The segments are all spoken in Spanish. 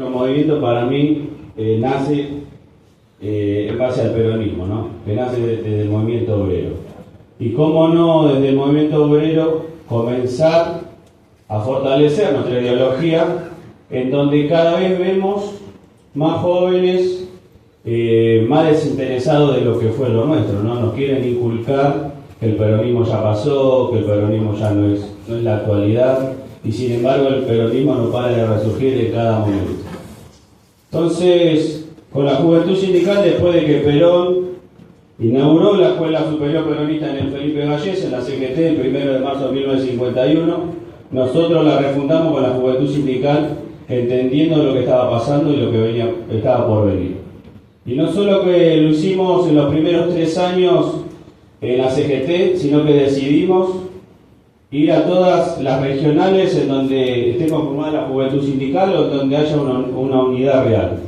El movimiento para mí nace en base al peronismo, ¿no? Que nace desde el movimiento obrero. Y cómo no, desde el movimiento obrero, comenzar a fortalecer nuestra ideología, en donde cada vez vemos más jóvenes más desinteresados de lo que fue lo nuestro, ¿no? Nos quieren inculcar que el peronismo ya pasó, que el peronismo ya no es la actualidad, y sin embargo el peronismo no para de resurgir en cada momento. Entonces, con la Juventud Sindical, después de que Perón inauguró la Escuela Superior Peronista en el Felipe Vallés, en la CGT, el 1 de marzo de 1951, nosotros la refundamos con la Juventud Sindical, entendiendo lo que estaba pasando y lo que estaba por venir. Y no solo que lo hicimos en los primeros 3 años en la CGT, sino que decidimos ir a todas las regionales en donde esté conformada la Juventud Sindical o donde haya una unidad real.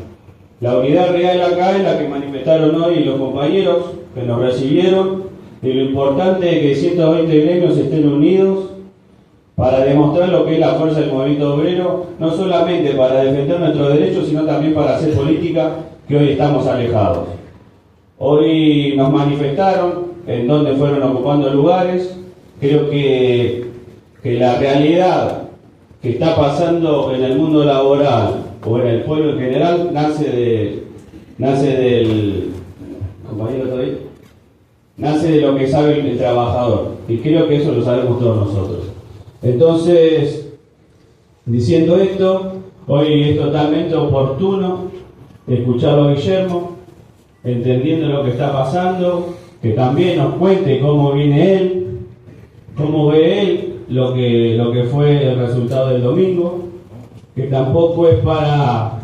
La unidad real acá es la que manifestaron hoy los compañeros que nos recibieron, y lo importante es que 120 gremios estén unidos para demostrar lo que es la fuerza del movimiento obrero, no solamente para defender nuestros derechos, sino también para hacer política, que hoy estamos alejados. Hoy nos manifestaron en donde fueron ocupando lugares. Creo que la realidad que está pasando en el mundo laboral o en el pueblo en general nace de lo que sabe el trabajador, y creo que eso lo sabemos todos nosotros. Entonces, diciendo esto, hoy es totalmente oportuno escucharlo a Guillermo, entendiendo lo que está pasando, que también nos cuente cómo viene él, cómo ve él lo que fue el resultado del domingo, que tampoco es para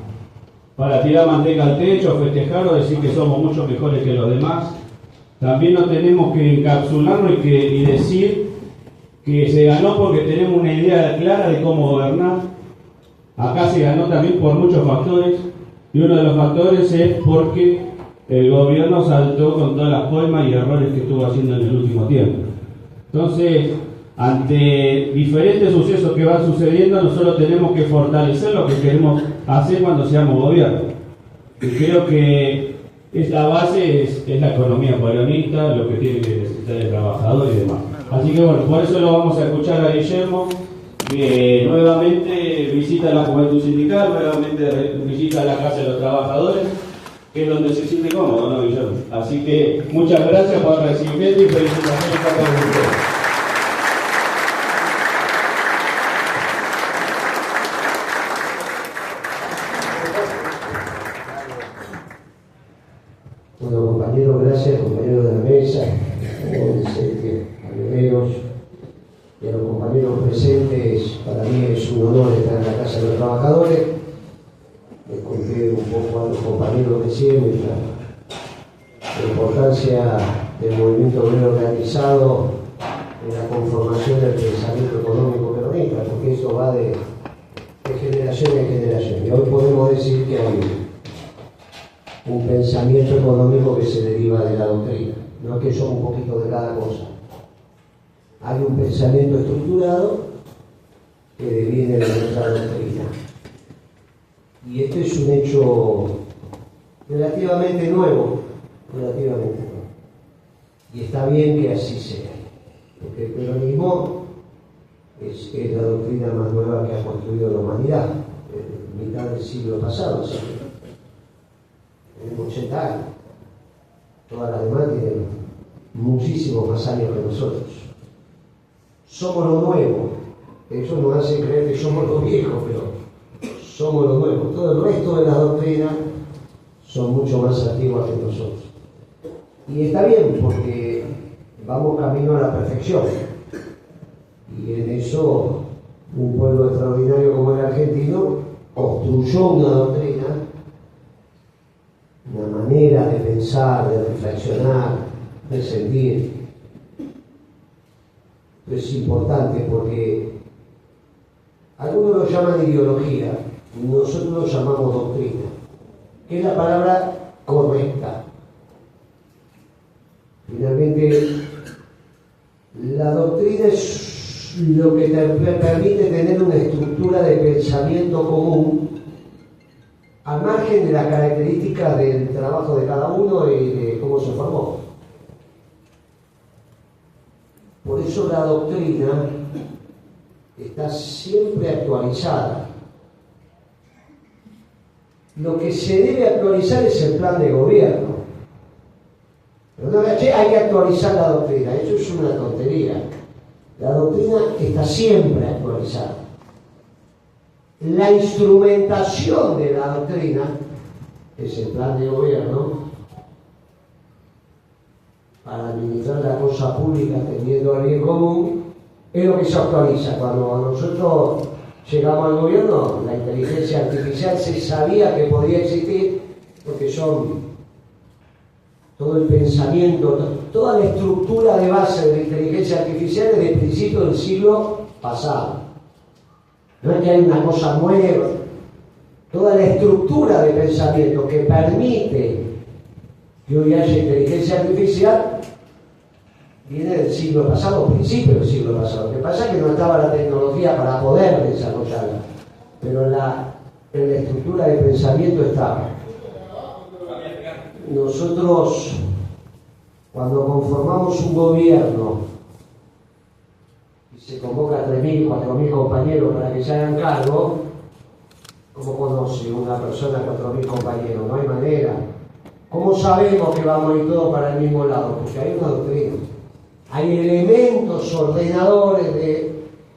tirar manteca al techo, festejar o decir que somos mucho mejores que los demás. También nos tenemos que encapsularnos y decir que se ganó porque tenemos una idea clara de cómo gobernar. Acá se ganó también por muchos factores, y uno de los factores es porque el gobierno saltó con todas las coimas y errores que estuvo haciendo en el último tiempo. Entonces, ante diferentes sucesos que van sucediendo, nosotros tenemos que fortalecer lo que queremos hacer cuando seamos gobierno. Y creo que esta base es la economía peronista, lo que tiene que necesitar el trabajador y demás. Así que bueno, por eso lo vamos a escuchar a Guillermo, que nuevamente visita la Juventud Sindical, nuevamente visita la Casa de los Trabajadores, que es donde se siente cómodo, ¿no, Guillermo? Así que muchas gracias por el recibimiento y felicitaciones a todos ustedes. Bueno, compañeros, gracias, compañeros de la mesa, camioneros y a los compañeros presentes. Para mí es un honor estar en la Casa de los Trabajadores. Les conté un poco a los compañeros recién la importancia del movimiento obrero organizado en la conformación del pensamiento económico peronista, porque eso va de generación en generación. Y hoy podemos decir que hay un pensamiento económico que se deriva de la doctrina, no es que somos un poquito de cada cosa. Hay un pensamiento estructurado que deviene de nuestra doctrina. Y este es un hecho relativamente nuevo. Y está bien que así sea, porque el peronismo es la doctrina más nueva que ha construido la humanidad, en mitad del siglo pasado, así que tenemos 80 años. Todas las demás tienen muchísimos más años que nosotros. Somos lo nuevo. Eso nos hace creer que somos los viejos, pero somos lo nuevo. Todo el resto de las doctrinas son mucho más antiguas que nosotros. Y está bien, porque vamos camino a la perfección. Y en eso, un pueblo extraordinario como el argentino construyó una doctrina, una manera de pensar, de reflexionar, de sentir. Es importante porque algunos lo llaman ideología, nosotros lo llamamos doctrina, que es la palabra correcta. Finalmente, la doctrina es lo que te permite tener una estructura de pensamiento común al margen de las características del trabajo de cada uno y de cómo se formó. Por eso la doctrina está siempre actualizada. Lo que se debe actualizar es el plan de gobierno. Pero no, hay que actualizar la doctrina, eso es una tontería. La doctrina está siempre actualizada. La instrumentación de la doctrina, que es el plan de gobierno, para administrar la cosa pública atendiendo al bien común, es lo que se actualiza. Cuando nosotros llegamos al gobierno, la inteligencia artificial se sabía que podía existir, porque son todo el pensamiento, toda la estructura de base de la inteligencia artificial es del principio del siglo pasado. No es que hay una cosa nueva. Toda la estructura de pensamiento que permite que hoy haya inteligencia artificial viene del siglo pasado, principio del siglo pasado. Lo que pasa es que no estaba la tecnología para poder desarrollarla, pero en la estructura de pensamiento estaba. Nosotros, cuando conformamos un gobierno y se convoca a 3.000, 4.000 compañeros para que se hagan cargo, ¿cómo conoce una persona 4.000 compañeros? No hay manera. ¿Cómo sabemos que vamos a ir todos para el mismo lado? Porque hay una doctrina. Hay elementos ordenadores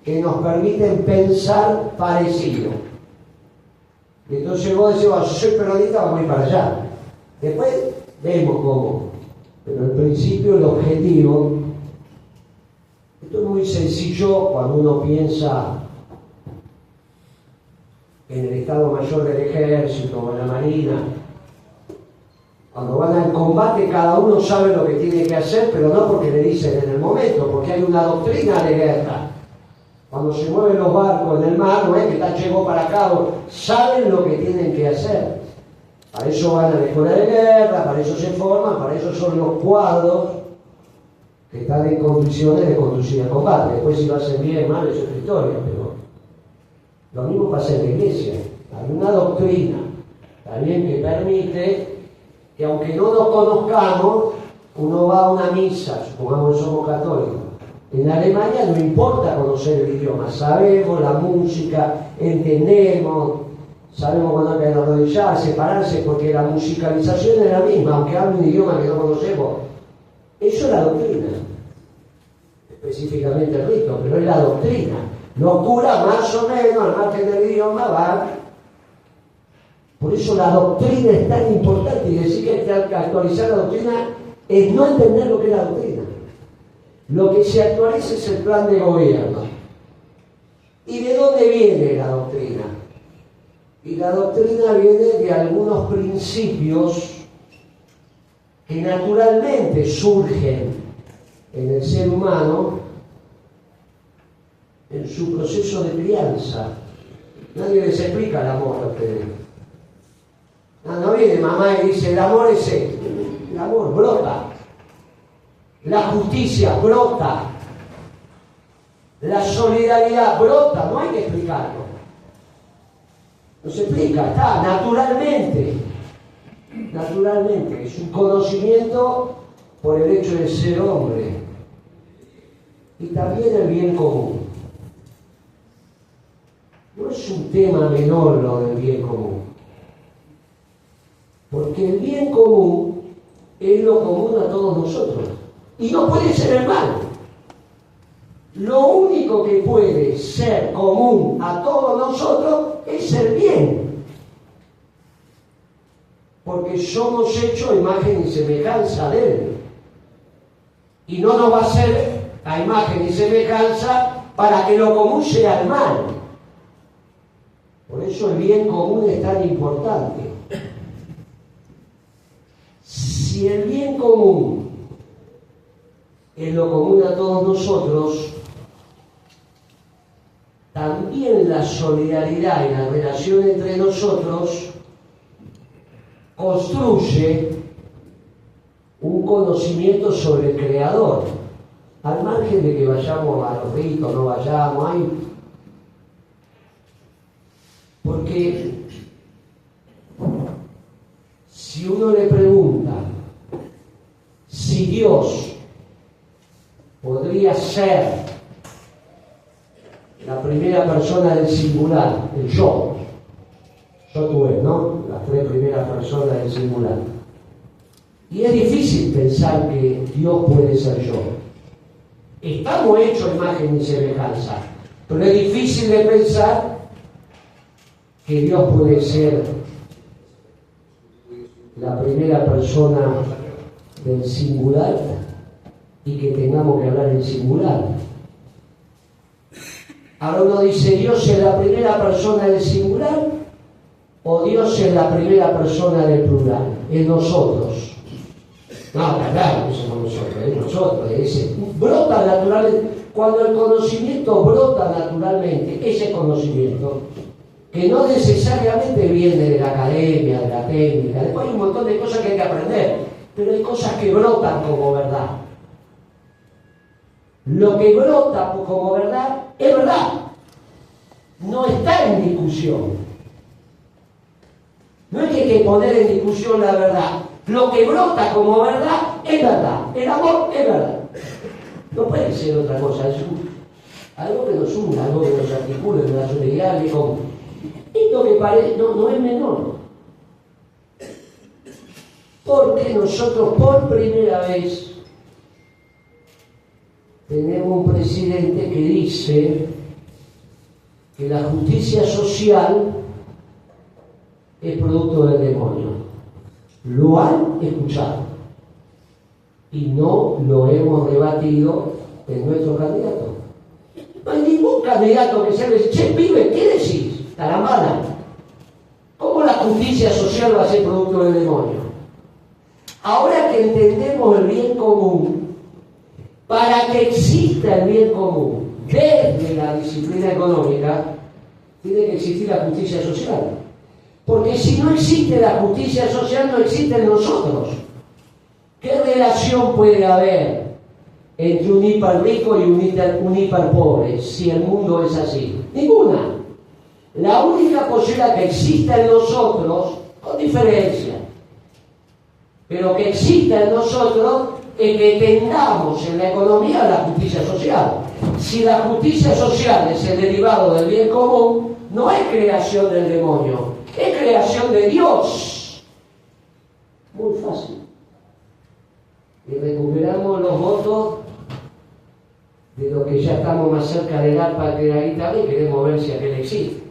que nos permiten pensar parecido. Y entonces vos decís, yo soy peronista, vamos a ir para allá. Después vemos cómo. Pero en principio el objetivo, esto es muy sencillo cuando uno piensa en el Estado Mayor del Ejército o en la Marina. Cuando van al combate cada uno sabe lo que tiene que hacer, pero no porque le dicen en el momento, porque hay una doctrina de guerra. Cuando se mueven los barcos en el mar, no es que están llegó para acá, saben lo que tienen que hacer. Para eso van a la escuela de guerra, para eso se forman, para eso son los cuadros que están en condiciones de conducir el combate. Después si lo hacen bien o mal es otra historia, pero lo mismo pasa en la iglesia. Hay una doctrina también que permite que aunque no nos conozcamos, uno va a una misa, supongamos que somos católicos. En Alemania no importa conocer el idioma, sabemos la música, entendemos, sabemos cuando hay que arrodillar, separarse, porque la musicalización es la misma, aunque hable un idioma que no conocemos. Eso es la doctrina, específicamente el rito, pero es la doctrina. Los curas más o menos, al margen del idioma, van. Por eso la doctrina es tan importante, y decir que hay que actualizar la doctrina es no entender lo que es la doctrina. Lo que se actualiza es el plan de gobierno. ¿Y de dónde viene la doctrina? Y la doctrina viene de algunos principios que naturalmente surgen en el ser humano en su proceso de crianza. Nadie les explica el amor a ustedes. No viene mamá y dice, el amor es esto. El amor brota. La justicia brota. La solidaridad brota. No hay que explicarlo. No se explica, está naturalmente. Naturalmente. Es un conocimiento por el hecho de ser hombre. Y también el bien común. No es un tema menor lo del bien común. Porque el bien común es lo común a todos nosotros. Y no puede ser el mal. Lo único que puede ser común a todos nosotros es el bien. Porque somos hechos a imagen y semejanza de Él. Y no nos va a ser a imagen y semejanza para que lo común sea el mal. Por eso el bien común es tan importante. Si el bien común es lo común a todos nosotros, también la solidaridad y la relación entre nosotros construye un conocimiento sobre el Creador. Al margen de que vayamos a los ritos, no vayamos, porque si uno le pregunta si Dios podría ser la primera persona del singular, el yo tú él, ¿no? Las tres primeras personas del singular. Y es difícil pensar que Dios puede ser yo. Estamos hechos a imagen y semejanza, pero es difícil de pensar que Dios puede ser la primera persona del singular y que tengamos que hablar en singular. Ahora uno dice, ¿Dios es la primera persona del singular o Dios es la primera persona del plural? Es nosotros. No, claro que somos nosotros, es nosotros. Brota naturalmente. Cuando el conocimiento brota naturalmente, ese conocimiento, que no necesariamente viene de la academia, de la técnica, después hay un montón de cosas que hay que aprender, pero hay cosas que brotan como verdad. Lo que brota como verdad es verdad, no está en discusión. No hay que poner en discusión la verdad. Lo que brota como verdad es verdad. El amor es verdad. No puede ser otra cosa. Es algo que nos une, algo que nos articule, que nos solidaridad. Esto que parece no es menor. Porque nosotros por primera vez tenemos un presidente que dice que la justicia social es producto del demonio. Lo han escuchado y no lo hemos rebatido en nuestro candidato. No hay ningún candidato que se le dice, che, pibe, ¿qué decís? Tarambana. ¿Cómo la justicia social va a ser producto del demonio? Ahora que entendemos el bien común, para que exista el bien común desde la disciplina económica, tiene que existir la justicia social. Porque si no existe la justicia social, no existen nosotros. ¿Qué relación puede haber entre un hiper rico y un hiper pobre si el mundo es así? Ninguna. La única posibilidad que exista en nosotros, con diferencia, pero que exista en nosotros, es que tengamos en la economía la justicia social. Si la justicia social es el derivado del bien común, no es creación del demonio, es creación de Dios. Muy fácil. Y recuperamos los votos de los que ya estamos más cerca del ARPA que de la guitarra y queremos ver si aquel existe.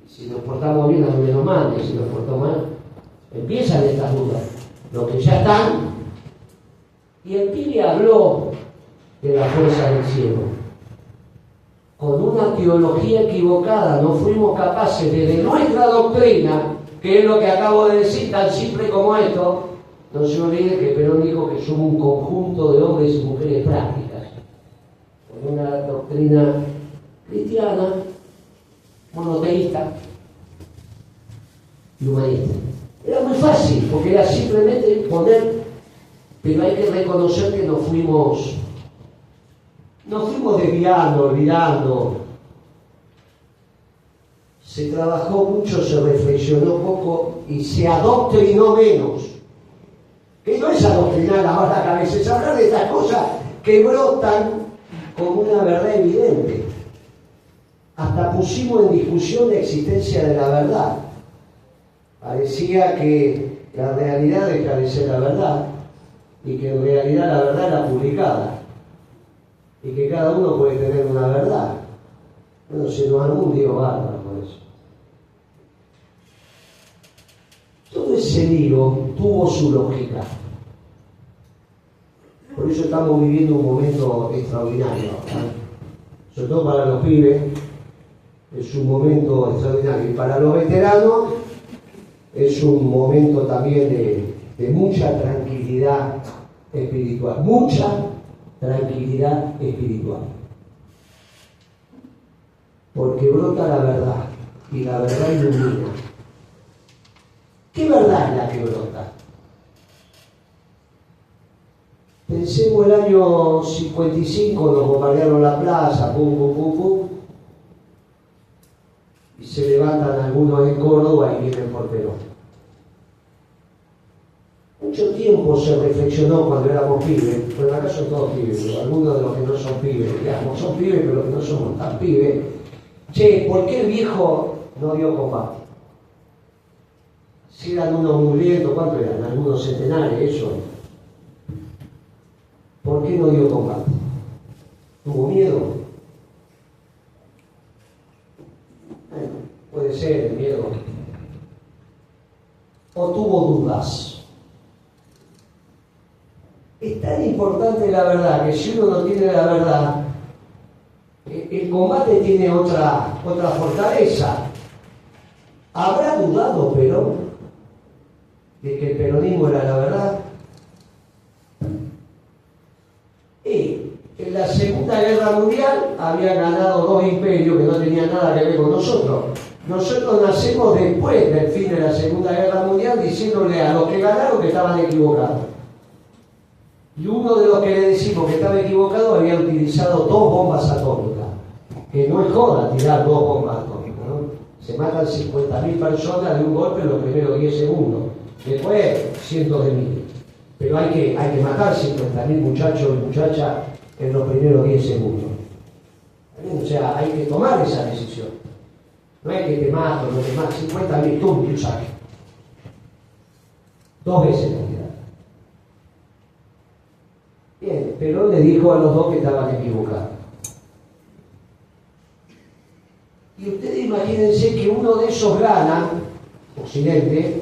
Si nos portamos bien, a donde nos mande. Si nos portamos mal, empiezan estas dudas. Los que ya están. Y el pibe habló de la fuerza del cielo. Con una teología equivocada, no fuimos capaces desde nuestra doctrina, que es lo que acabo de decir, tan simple como esto. No se olvide que Perón dijo que somos un conjunto de hombres y mujeres prácticas, con una doctrina cristiana, monoteísta y humanista. Era muy fácil, porque era simplemente poner, pero hay que reconocer que nos fuimos desviando, olvidando. Se trabajó mucho, se reflexionó poco y se adoctrinó menos. Que no es adoctrinar la cabeza, es hablar de estas cosas que brotan como una verdad evidente. Hasta pusimos en discusión la existencia de la verdad. Parecía que la realidad deja de ser la verdad y que en realidad la verdad era publicada y que cada uno puede tener una verdad. Bueno, se nos armó un lío bárbaro por eso. Todo ese lío tuvo su lógica. Por eso estamos viviendo un momento extraordinario. Sobre todo para los pibes, es un momento extraordinario. Y para los veteranos, es un momento también de mucha tranquilidad espiritual. Mucha tranquilidad espiritual. Porque brota la verdad. Y la verdad ilumina. ¿Qué verdad es la que brota? Pensemos el año 55, nos bombardearon la plaza, pum, pum, pum, pum. Y se levantan algunos en Córdoba y vienen por Perón. Mucho tiempo se reflexionó cuando éramos pibes, bueno, acá son todos pibes, pero algunos de los que no son pibes, digamos, son pibes, pero que no somos tan pibes. Che, ¿por qué el viejo no dio combate? Si eran unos murientos, ¿cuánto eran? Algunos centenares, eso. ¿Por qué no dio combate? ¿Tuvo miedo? Puede ser el miedo. ¿O tuvo dudas? Es tan importante la verdad que si uno no tiene la verdad, el combate tiene otra fortaleza. ¿Habrá dudado Perón de que el peronismo era la verdad? Y en la Segunda Guerra Mundial habían ganado dos imperios que no tenían nada que ver con nosotros. Nosotros nacemos después del fin de la Segunda Guerra Mundial diciéndole a los que ganaron que estaban equivocados. Y uno de los que le decimos que estaba equivocado había utilizado 2 bombas atómicas. Que no es joda tirar 2 bombas atómicas, ¿no? Se matan 50.000 personas de un golpe en los primeros 10 segundos. Después, cientos de miles. Pero hay que matar 50.000 muchachos y muchachas en los primeros 10 segundos. O sea, hay que tomar esa decisión. No es que te mato, no te mato, 50.000, tú y un saque. 2 veces la tirada. Bien, Perón le dijo a los dos que estaban equivocados. Y ustedes imagínense que uno de esos gana, Occidente,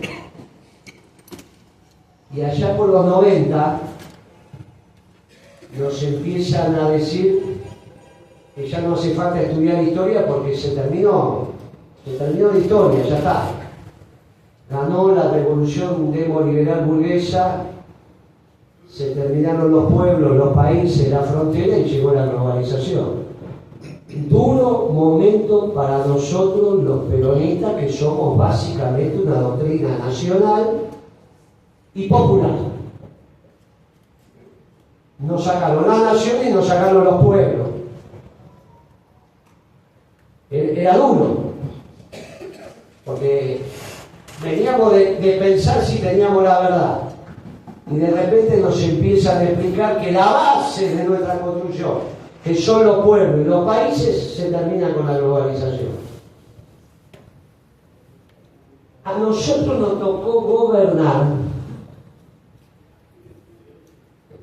y allá por los 90 nos empiezan a decir que ya no hace falta estudiar historia porque se terminó la historia, ya está. Ganó la revolución demoliberal burguesa, se terminaron los pueblos, los países, la frontera y llegó la globalización. Duro momento para nosotros los peronistas, que somos básicamente una doctrina nacional y popular. Nos sacaron la nación y nos sacaron los pueblos. Era duro, porque veníamos de pensar si teníamos la verdad. Y de repente nos empiezan a explicar que la base de nuestra construcción, que son los pueblos y los países, se termina con la globalización. A nosotros nos tocó gobernar,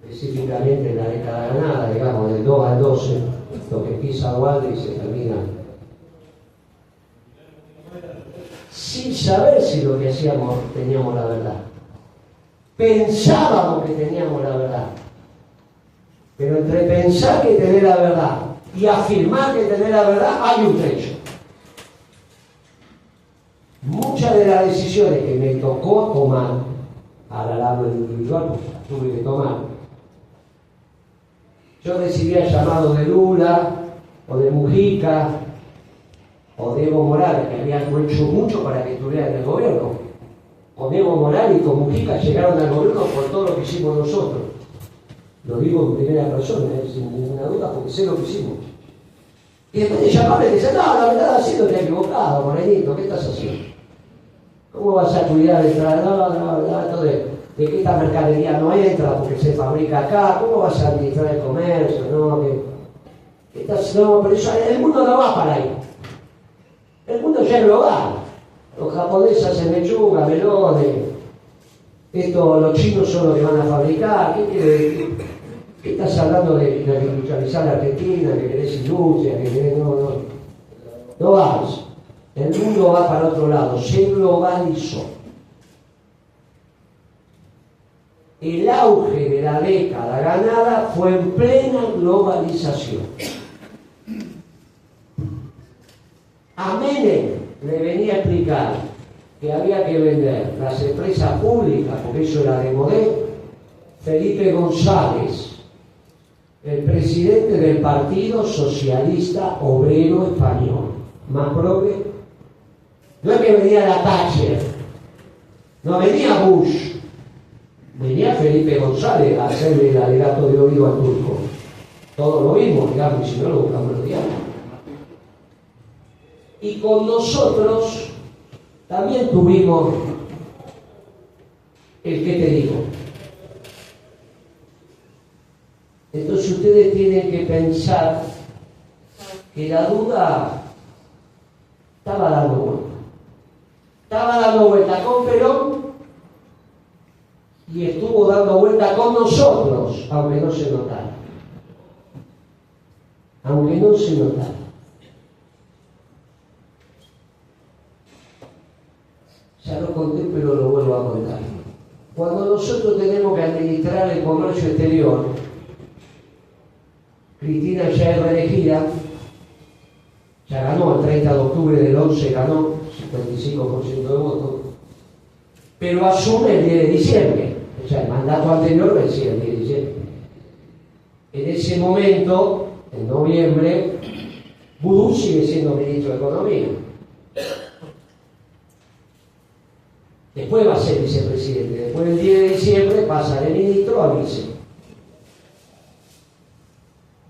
específicamente en la década ganada, digamos, del 2 al 12, lo que empieza Walde y se termina, sin saber si lo que hacíamos teníamos la verdad. Pensábamos que teníamos la verdad. Pero entre pensar que tener la verdad y afirmar que tener la verdad hay un trecho. Muchas de las decisiones que me tocó tomar, ahora la hablo individual porque las tuve que tomar, yo recibía llamados de Lula o de Mujica o de Evo Morales, que habían hecho mucho para que estuvieran en el gobierno. Con Evo Morales y con Mujica llegaron al gobierno por todo lo que hicimos nosotros. Lo digo en primera persona, sin ninguna duda, porque sé lo que hicimos. Y después de llamarme y decir, no, la verdad ha sido que te equivocado, Morenito, ¿qué estás haciendo? ¿Cómo vas a cuidar de esto de que esta mercadería no entra porque se fabrica acá? ¿Cómo vas a administrar el comercio? No, pero eso, el mundo no va para ahí. El mundo ya es global. Los japoneses hacen lechuga, melones. Los chinos son los que van a fabricar. ¿Qué estás hablando de industrializar la Argentina? Que querés industria, que querés... No vas. El mundo va para otro lado. Se globalizó. El auge de la década ganada fue en plena globalización. A Menem le venía a explicar que había que vender las empresas públicas, porque eso era de modelo. Felipe González, el presidente del Partido Socialista Obrero Español, más propio. No es que venía la Thatcher, no venía Bush, venía Felipe González a hacerle el alegato de oído al turco. Todos lo vimos, digamos, y si no lo buscamos los diarios. Y con nosotros también tuvimos el que te digo. Entonces ustedes tienen que pensar que la duda estaba dando vuelta. Estaba dando vuelta con Perón y estuvo dando vuelta con nosotros, aunque no se notara. Aunque no se notara. Ya lo conté, pero lo vuelvo a contar. Cuando nosotros tenemos que administrar el comercio exterior, Cristina ya es reelegida, ya ganó, el 30 de octubre del 11 ganó, 55% de votos, pero asume el 10 de diciembre, o sea, el mandato anterior vencía el 10 de diciembre. En ese momento, en noviembre, Vudú sigue siendo ministro de Economía. Después va a ser vicepresidente. Después del 10 de diciembre pasa de ministro a vice.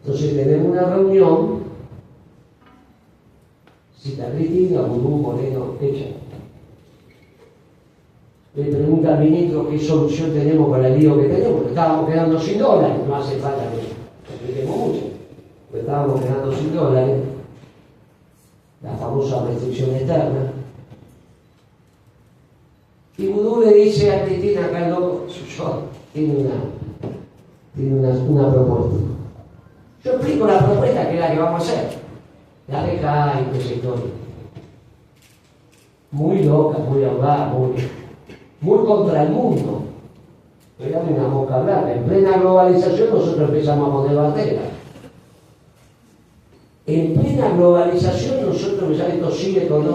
Entonces tenemos una reunión, cita Cristina, Vudú, Moreno, hecha. Le pregunta al ministro qué solución tenemos para el lío que tenemos. Estábamos quedando sin dólares, no hace falta que expliquemos mucho. Estábamos quedando sin dólares, la famosa restricción externa. Y Vudú le dice a Cristina, acá el loco, tiene una propuesta. Yo explico la propuesta, que es la que vamos a hacer. La deja y esa historia. Muy loca, muy audaz, muy contra el mundo. Era una mosca blanca. En plena globalización nosotros empezamos a poner banderas. En plena globalización nosotros ya esto sigue con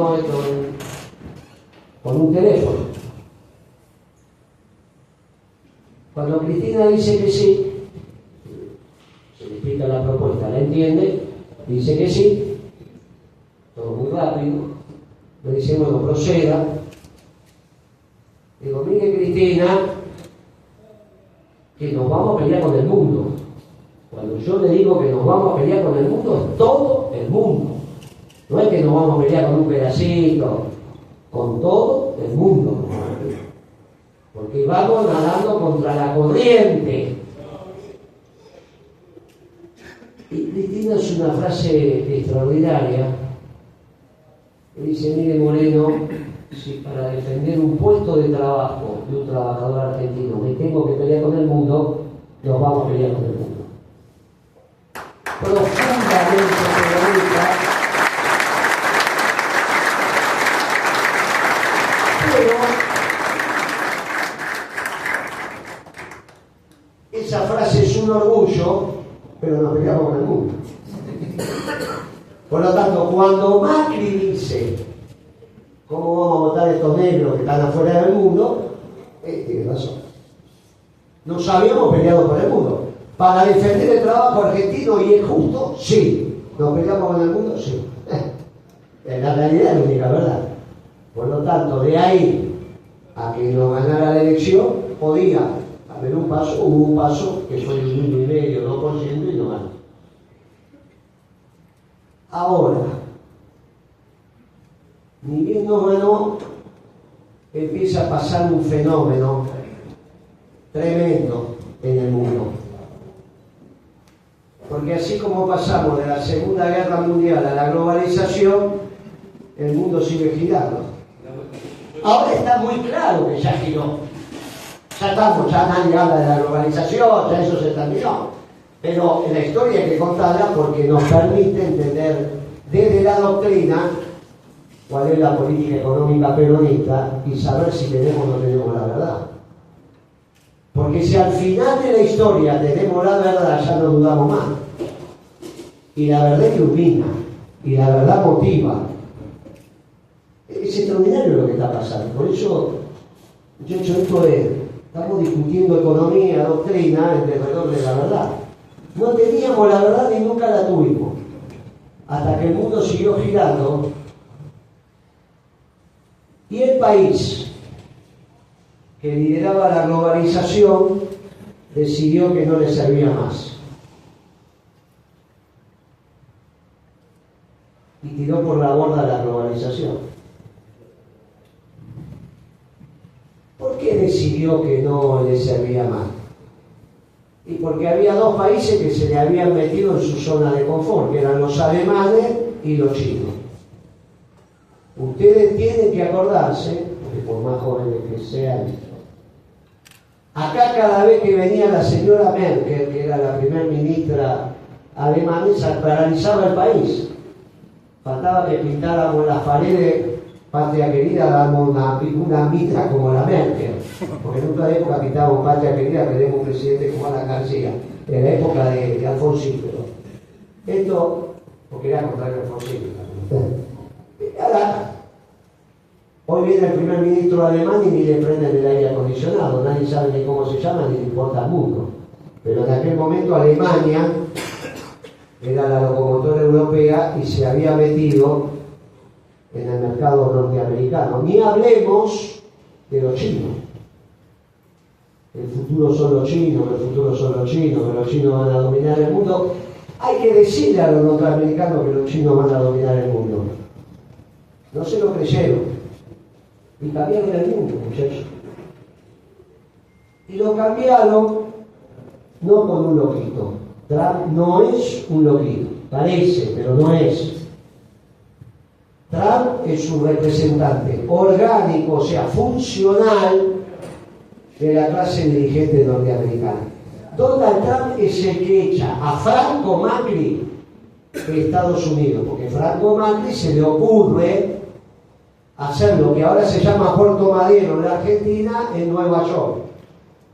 un teléfono. Cuando Cristina dice que sí, se le explica la propuesta, la entiende, dice que sí, todo muy rápido, le dice, bueno, proceda. Digo, mire Cristina, que nos vamos a pelear con el mundo. Cuando yo le digo que nos vamos a pelear con el mundo, es todo el mundo. No es que nos vamos a pelear con un pedacito, con todo el mundo. Porque vamos nadando contra la corriente. Y Cristina es una frase extraordinaria. Dice, mire Moreno, si para defender un puesto de trabajo de un trabajador argentino me tengo que pelear con el mundo, nos vamos a pelear con el mundo. Profundamente peronista, pero esa frase es un orgullo, pero nos peleamos con el mundo. Por lo tanto, cuando Macri dice ¿cómo vamos a votar estos negros que están afuera del mundo? Tiene razón. Nos habíamos peleado con el mundo. Para defender el trabajo argentino y es justo, sí. ¿Nos peleamos con el mundo? Sí. En la realidad es la única verdad. Por lo tanto, de ahí a que nos ganara la elección, podía haber un paso, hubo un paso que fue el 1,5%, 2% y no ganó. Ahora, ni bien no ganó, empieza a pasar un fenómeno tremendo en el mundo. Porque así como pasamos de la Segunda Guerra Mundial a la globalización, el mundo sigue girando. Ahora está muy claro que ya giró. Ya estamos, ya nadie habla de la globalización, ya eso se terminó. Pero en la historia hay que contarla porque nos permite entender desde la doctrina cuál es la política económica peronista y saber si tenemos o no tenemos la verdad. Porque si al final de la historia tenemos la verdad, ya no dudamos más. Y la verdad ilumina, y la verdad motiva. Es extraordinario lo que está pasando. Por eso, muchachos, estamos discutiendo economía, doctrina, alrededor de la verdad. No teníamos la verdad ni nunca la tuvimos. Hasta que el mundo siguió girando. Y el país que lideraba la globalización decidió que no le servía más. Y tiró por la borda la globalización. ¿Por qué decidió que no le servía más? Y porque había dos países que se le habían metido en su zona de confort, que eran los alemanes y los chinos. Ustedes tienen que acordarse, porque por más jóvenes que sean, acá cada vez que venía la señora Merkel, que era la primera ministra alemana, se paralizaba el país. Faltaba que pintáramos las paredes, Patria Querida, damos una mitra como la Merkel, porque en otra época pintábamos Patria Querida, queremos un presidente como Alan García, en la época de Alfonsín, pero esto, porque era contrario a Alfonsín. Ahora, hoy viene el primer ministro alemán y ni le prenden el aire acondicionado, nadie sabe ni cómo se llama ni le importa al mundo. Pero en aquel momento Alemania era la locomotora europea y se había metido en el mercado norteamericano. Ni hablemos de los chinos. El futuro son los chinos, el futuro son los chinos, que los chinos van a dominar el mundo. Hay que decirle a los norteamericanos que los chinos van a dominar el mundo. No se lo creyeron. Y cambiaron el mundo, muchachos. Y lo cambiaron no con un loquito. Trump no es un loquito. Parece, pero no es. Trump es un representante orgánico, o sea, funcional de la clase dirigente norteamericana. Donald Trump es el que echa a Franco Macri de Estados Unidos, porque Franco Macri se le ocurre hacer lo que ahora se llama Puerto Madero en la Argentina, en Nueva York.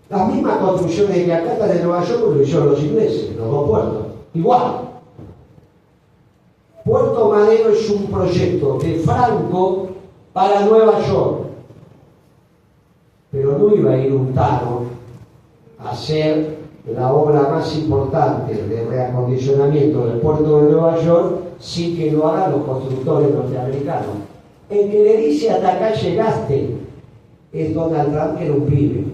Las mismas construcciones que acá están en Nueva York lo hicieron los ingleses, los dos puertos. Igual. Puerto Madero es un proyecto de Franco para Nueva York. Pero no iba a ir un tano a hacer la obra más importante de reacondicionamiento del puerto de Nueva York sin que lo hagan los constructores norteamericanos. El que le dice hasta acá llegaste es Donald Trump, que era un pibe.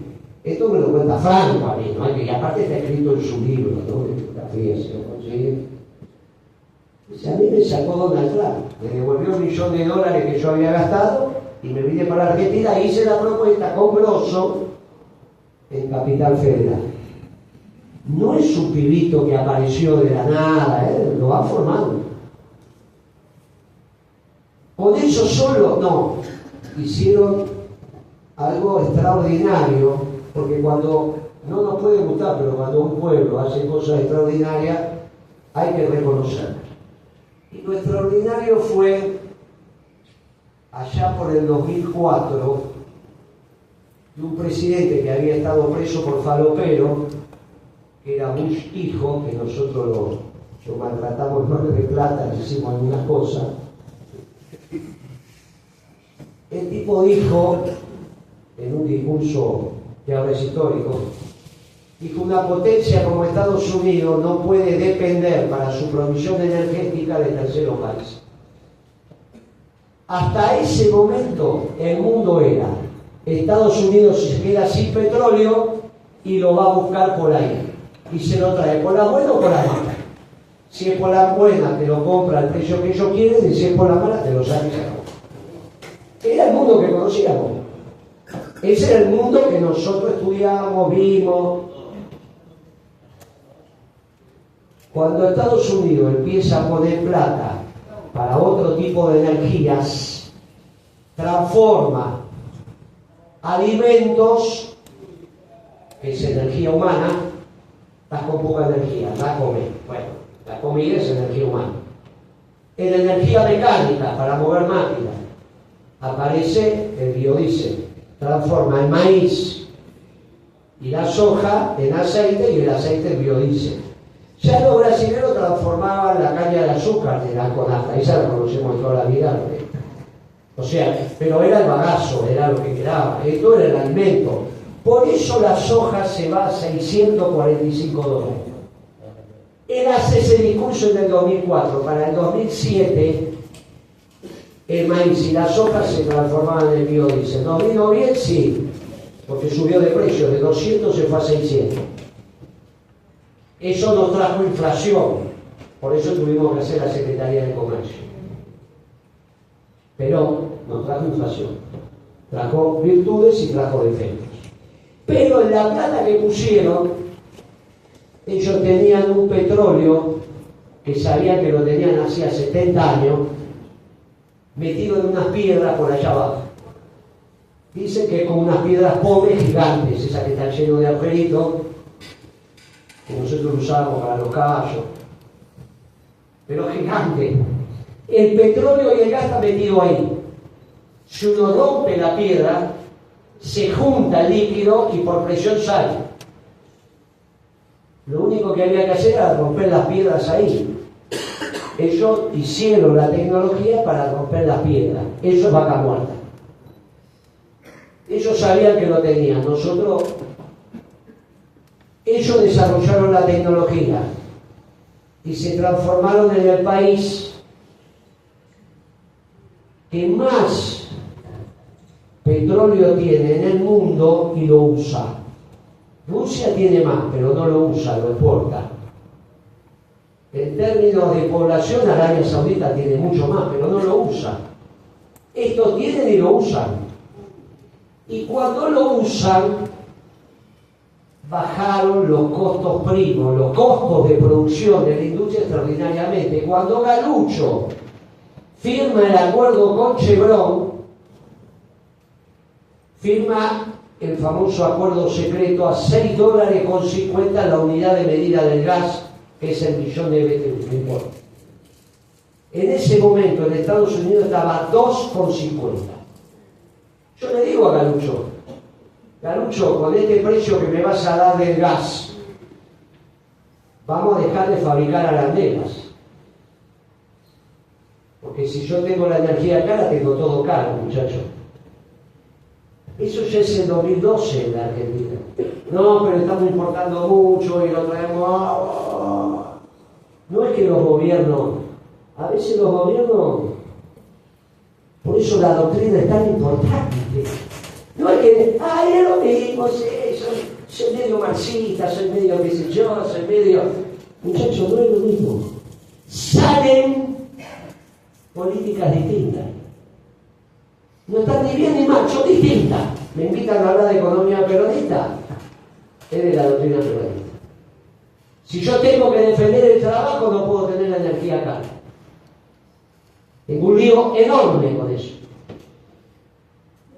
Esto me lo cuenta Franco a mí, ¿no? Y aparte está escrito en su libro, ¿no? Fíjense, lo consigue. Dice, a mí me sacó Donald Trump, me devolvió $1.000.000 que yo había gastado y me vine para Argentina e hice la propuesta con Grosso en Capital Federal. No es un pibito que apareció de la nada, lo va formando. Con eso solo, no. Hicieron algo extraordinario, porque cuando, no nos puede gustar, pero cuando un pueblo hace cosas extraordinarias, hay que reconocerlo. Y lo extraordinario fue, allá por el 2004, de un presidente que había estado preso por falopero, que era Bush hijo, que nosotros lo maltratamos, no de plata, le hicimos algunas cosas. El tipo dijo, en un discurso que ahora es histórico, dijo: una potencia como Estados Unidos no puede depender para su provisión energética de terceros países. Hasta ese momento el mundo era: Estados Unidos se queda sin petróleo y lo va a buscar por ahí. Y se lo trae por la buena o por la mala. Si es por la buena, te lo compra al precio que ellos quieren, y si es por la mala, te lo saca y se acabó. Era el mundo que conocíamos. Ese era el mundo que nosotros estudiamos, vimos. Cuando Estados Unidos empieza a poner plata para otro tipo de energías, transforma alimentos, que es energía humana, estás con poca energía, la comes. Bueno, la comida es energía humana. En energía mecánica, para mover máquinas, aparece el biodiesel. Transforma el maíz y la soja en aceite y el aceite en biodiesel. Ya los brasileños transformaban la caña de azúcar de la conafta, esa la conocemos toda la vida. O sea, pero era el bagazo, era lo que quedaba, esto era el alimento. Por eso la soja se va a $645. Él hace ese discurso en el 2004. Para el 2007, el maíz y la soja se transformaban en biodiesel. ¿Nos vino bien? Sí, porque subió de precio, de 200 se fue a 600. Eso nos trajo inflación, por eso tuvimos que hacer la Secretaría de Comercio. Pero nos trajo inflación. Trajo virtudes y trajo defectos. Pero en la plata que pusieron, ellos tenían un petróleo que sabían que lo tenían hacía 70 años, metido en unas piedras por allá abajo. Dicen que con unas piedras pobres gigantes, esas que están llenas de agujeritos, que nosotros usamos para los caballos, pero gigante. El petróleo y el gas están metidos ahí. Si uno rompe la piedra, se junta el líquido y por presión sale. Lo único que había que hacer era romper las piedras ahí. Ellos hicieron la tecnología para romper las piedras. Eso es vaca muerta. Ellos sabían que lo tenían. Ellos desarrollaron la tecnología y se transformaron en el país que más petróleo tiene en el mundo y lo usa. Rusia tiene más, pero no lo usa, lo exporta. En términos de población, Arabia Saudita tiene mucho más, pero no lo usa. Estos tienen y lo usan. Y cuando lo usan, bajaron los costos primos, los costos de producción de la industria extraordinariamente. Cuando Galucho firma el acuerdo con Chevron, firma el famoso acuerdo secreto a $6.50 la unidad de medida del gas, que es el millón de BTU, no importa. En ese momento en Estados Unidos estaba 2,50. Yo le digo a Galucho, con este precio que me vas a dar del gas, vamos a dejar de fabricar arandelas. Porque si yo tengo la energía cara, tengo todo caro, muchachos. Eso ya es el 2012 en la Argentina. No, pero estamos importando mucho y lo traemos. No es que los gobiernos, a veces los gobiernos, por eso la doctrina es tan importante. No es que, es lo mismo, soy medio marxista, soy medio qué sé yo, soy medio... Muchachos, no es lo mismo. Salen políticas distintas. No están ni bien ni mal, son distintas. Me invitan a hablar de economía peronista, es de la doctrina peronista. Si yo tengo que defender el trabajo, no puedo tener la energía acá. Tengo un lío enorme con eso.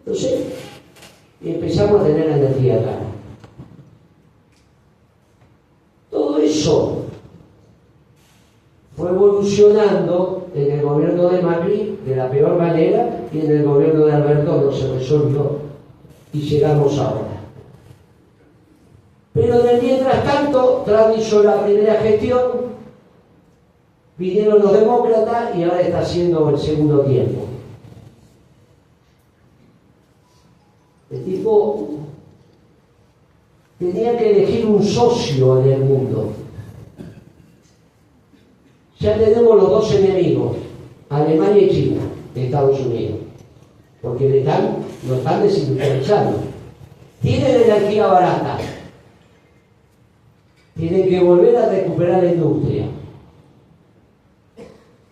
Entonces, empezamos a tener la energía acá. Todo eso fue evolucionando en el gobierno de Macri de la peor manera y en el gobierno de Alberto no se resolvió y llegamos ahora. Pero mientras tanto, Trump hizo la primera gestión, vinieron los demócratas y ahora está haciendo el segundo tiempo. El tipo tenía que elegir un socio en el mundo. Ya tenemos los dos enemigos, Alemania y China, de Estados Unidos, porque lo están desindustrializando. Tienen energía barata, tienen que volver a recuperar la industria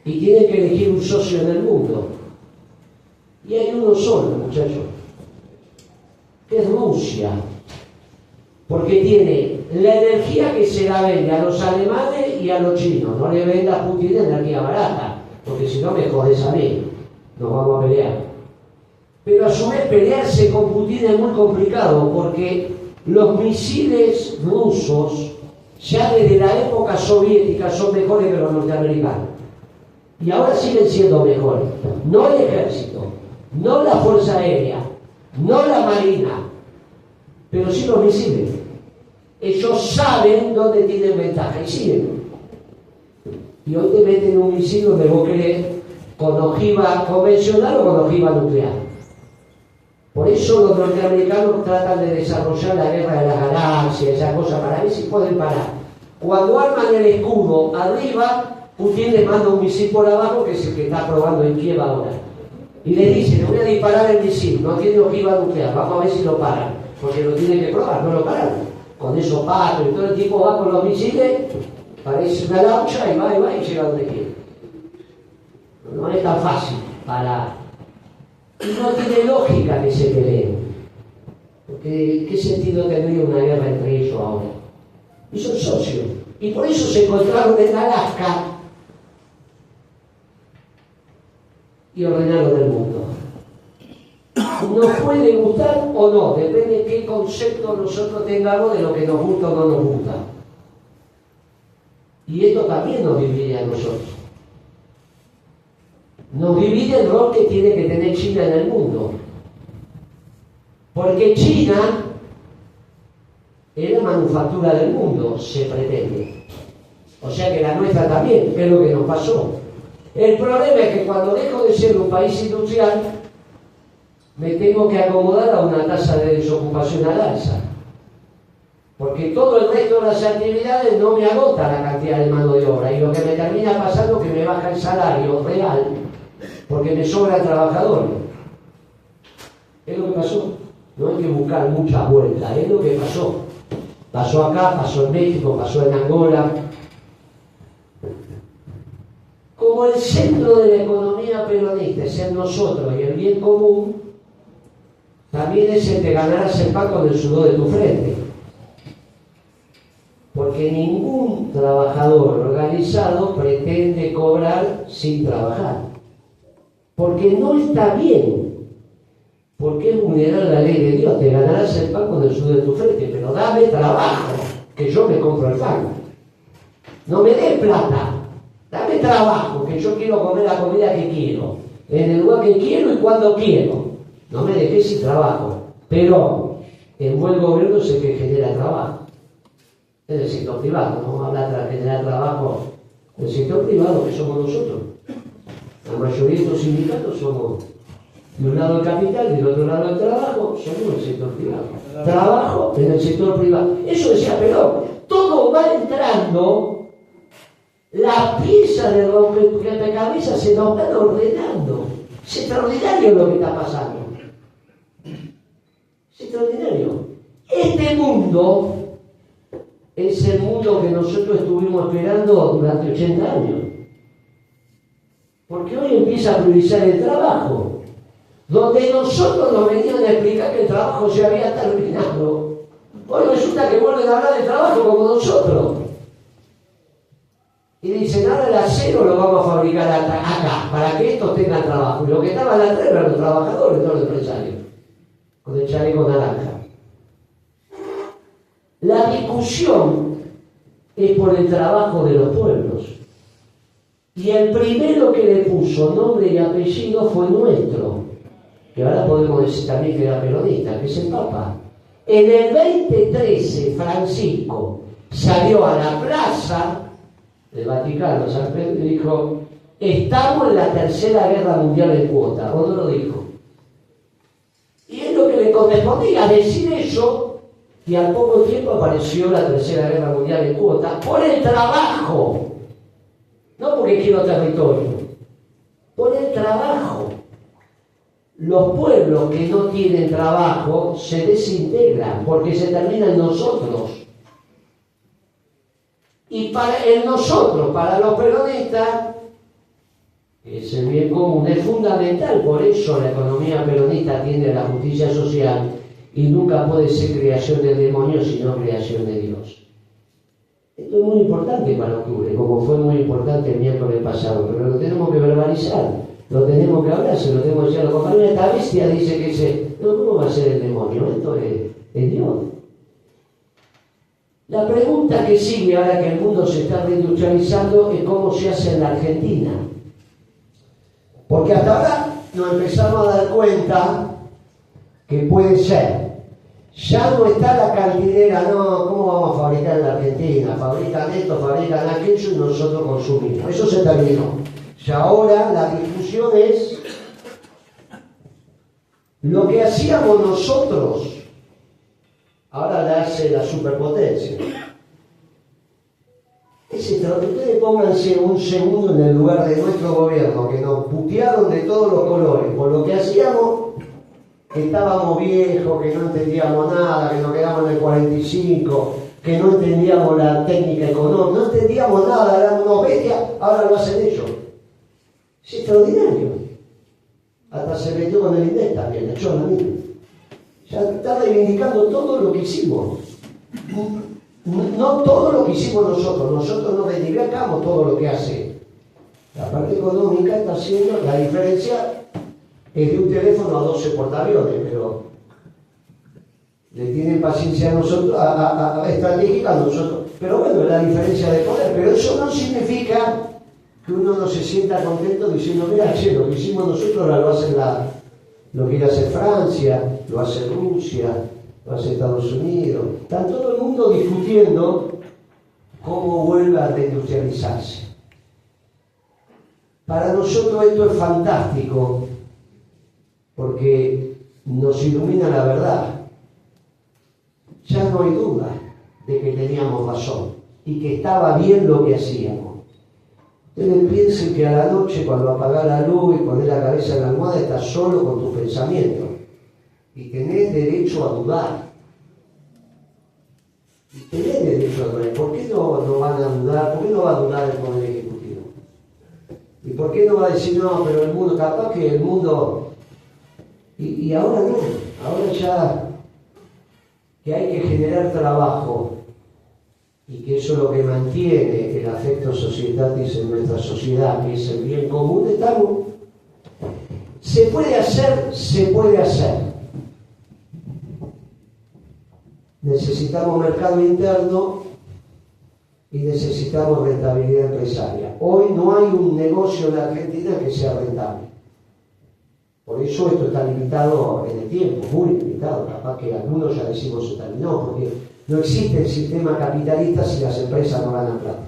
y tienen que elegir un socio en el mundo. Y hay uno solo, muchachos, que es Rusia, porque tiene la energía que se la vende a los alemanes y a los chinos. No le venda a Putin energía barata, porque si no me jodes a mí, nos vamos a pelear. Pero a su vez pelearse con Putin es muy complicado, porque los misiles rusos ya desde la época soviética son mejores que los norteamericanos. Y ahora siguen siendo mejores. No el ejército, no la fuerza aérea, no la marina, pero sí los misiles. Ellos saben dónde tienen ventaja y siguen. Y hoy te meten un misil donde vos querés con ojiva convencional o con ojiva nuclear. Por eso los norteamericanos tratan de desarrollar la guerra de las galaxias, esa cosa, para ver si pueden parar. Cuando arman el escudo arriba, Putin les manda un misil por abajo, que es el que está probando en Kiev ahora. Y le dice, le voy a disparar el misil, no tiene ojiva nuclear, vamos a ver si lo paran. Porque lo tienen que probar, no lo paran. Con esos patos y todo el tipo va con los misiles, parece una laucha y va y llega donde quiere. No es tan fácil parar. Y no tiene lógica que se peleen. Porque ¿qué sentido tendría una guerra entre ellos ahora? Y son socios. Y por eso se encontraron en Alaska y ordenaron el mundo. Nos puede gustar o no, depende de qué concepto nosotros tengamos de lo que nos gusta o no nos gusta. Y esto también nos divide a nosotros. Nos divide el rol que tiene que tener China en el mundo. Porque China es la manufactura del mundo, se pretende. O sea que la nuestra también, que es lo que nos pasó. El problema es que cuando dejo de ser un país industrial, me tengo que acomodar a una tasa de desocupación al alza. Porque todo el resto de las actividades no me agota la cantidad de mano de obra. Y lo que me termina pasando es que me baja el salario real, porque me sobran trabajadores. Es lo que pasó. No hay que buscar muchas vueltas, es lo que pasó. Pasó acá, pasó en México, pasó en Angola. Como el centro de la economía peronista es en nosotros y el bien común, también es el que ganarás el pan con el sudor de tu frente. Porque ningún trabajador organizado pretende cobrar sin trabajar. Porque no está bien. Porque es vulnerar la ley de Dios. Te ganarás el pan con el sudor de tu frente, pero dame trabajo, que yo me compro el pan. No me des plata. Dame trabajo, que yo quiero comer la comida que quiero, en el lugar que quiero y cuando quiero. No me dejes sin trabajo. Pero en buen gobierno es el que genera trabajo. Es el sector privado, no habla de generar trabajo. El sector privado, que somos nosotros. La mayoría de estos sindicatos somos de un lado el capital y del otro lado el trabajo, somos el sector privado. Trabajo en el sector privado. Eso decía Perón. Todo va entrando. Las piezas de rompecabezas se nos van ordenando. Es extraordinario lo que está pasando. Es extraordinario. Este mundo es el mundo que nosotros estuvimos esperando durante 80 años. Porque hoy empieza a priorizar el trabajo. Donde nosotros nos venían a explicar que el trabajo se había terminado. Hoy resulta que vuelven a hablar de trabajo como nosotros. Y dicen, ahora el acero lo vamos a fabricar acá, para que estos tengan trabajo. Y lo que estaban atrás eran los trabajadores, no los empresarios, con el chaleco naranja. La discusión es por el trabajo de los pueblos. Y el primero que le puso nombre y apellido fue nuestro, que ahora podemos decir también que era peronista, que es el Papa. En el 2013, Francisco salió a la plaza del Vaticano, San Pedro, y dijo, estamos en la tercera guerra mundial en cuota, o no lo dijo. Y es lo que le correspondía decir eso, y al poco tiempo apareció la tercera guerra mundial en cuota, por el trabajo, no porque quiero territorio, por el trabajo. Los pueblos que no tienen trabajo se desintegran, porque se terminan nosotros. Y para nosotros, para los peronistas, es el bien común, es fundamental. Por eso la economía peronista tiene la justicia social y nunca puede ser creación del demonio, sino creación de Dios. Esto es muy importante para octubre, como fue muy importante el miércoles pasado, pero lo tenemos que verbalizar, lo tenemos que hablar, se lo tenemos que decir a los compañeros. Esta bestia dice que no, ¿cómo va a ser el demonio? Esto es Dios. La pregunta que sigue ahora que el mundo se está reindustrializando es cómo se hace en la Argentina. Porque hasta ahora nos empezamos a dar cuenta que puede ser. Ya no está la cantinera, no, ¿cómo vamos a fabricar en la Argentina? Fabrican esto, fabrican aquello y nosotros consumimos. Eso se terminó. Y ahora la discusión es lo que hacíamos nosotros. Ahora la hace la superpotencia. Es extraordinario. Ustedes pónganse un segundo en el lugar de nuestro gobierno, que nos putearon de todos los colores por lo que hacíamos, que estábamos viejos, que no entendíamos nada, que nos quedamos en el 45, que no entendíamos la técnica económica, no entendíamos nada, eran unos bestias, ahora lo hacen ellos. Es extraordinario. Hasta se metió con el INDEC también, echó la misma. Ya está reivindicando todo lo que hicimos. No todo lo que hicimos nosotros no reivindicamos todo lo que hace. La parte económica está haciendo, la diferencia es de un teléfono a 12 portaaviones, pero le tienen paciencia a nosotros, a estratégica a nosotros. Pero bueno, es la diferencia de poder. Pero eso no significa que uno no se sienta contento diciendo, mira, che, lo que hicimos nosotros ahora lo hacen lo quiere hacer Francia, lo hace Rusia, lo hace Estados Unidos. Está todo el mundo discutiendo cómo vuelve a reindustrializarse. Para nosotros esto es fantástico porque nos ilumina la verdad. Ya no hay duda de que teníamos razón y que estaba bien lo que hacíamos. Ustedes piensen que a la noche, cuando apagás la luz y ponés la cabeza en la almohada, estás solo con tus pensamientos y tenés derecho a dudar. Y tenés derecho a dudar. ¿Por qué no van a dudar? ¿Por qué no va a dudar el Poder Ejecutivo? ¿Y por qué no va a decir, no, pero el mundo, capaz que el mundo... Y ahora no, ahora ya que hay que generar trabajo y que eso es lo que mantiene el afecto societatis en nuestra sociedad, que es el bien común, estamos. Se puede hacer, se puede hacer. Necesitamos mercado interno y necesitamos rentabilidad empresaria. Hoy no hay un negocio en la Argentina que sea rentable. Por eso esto está limitado en el tiempo, muy limitado. Capaz que algunos ya decimos se terminó, porque no existe el sistema capitalista si las empresas no ganan plata.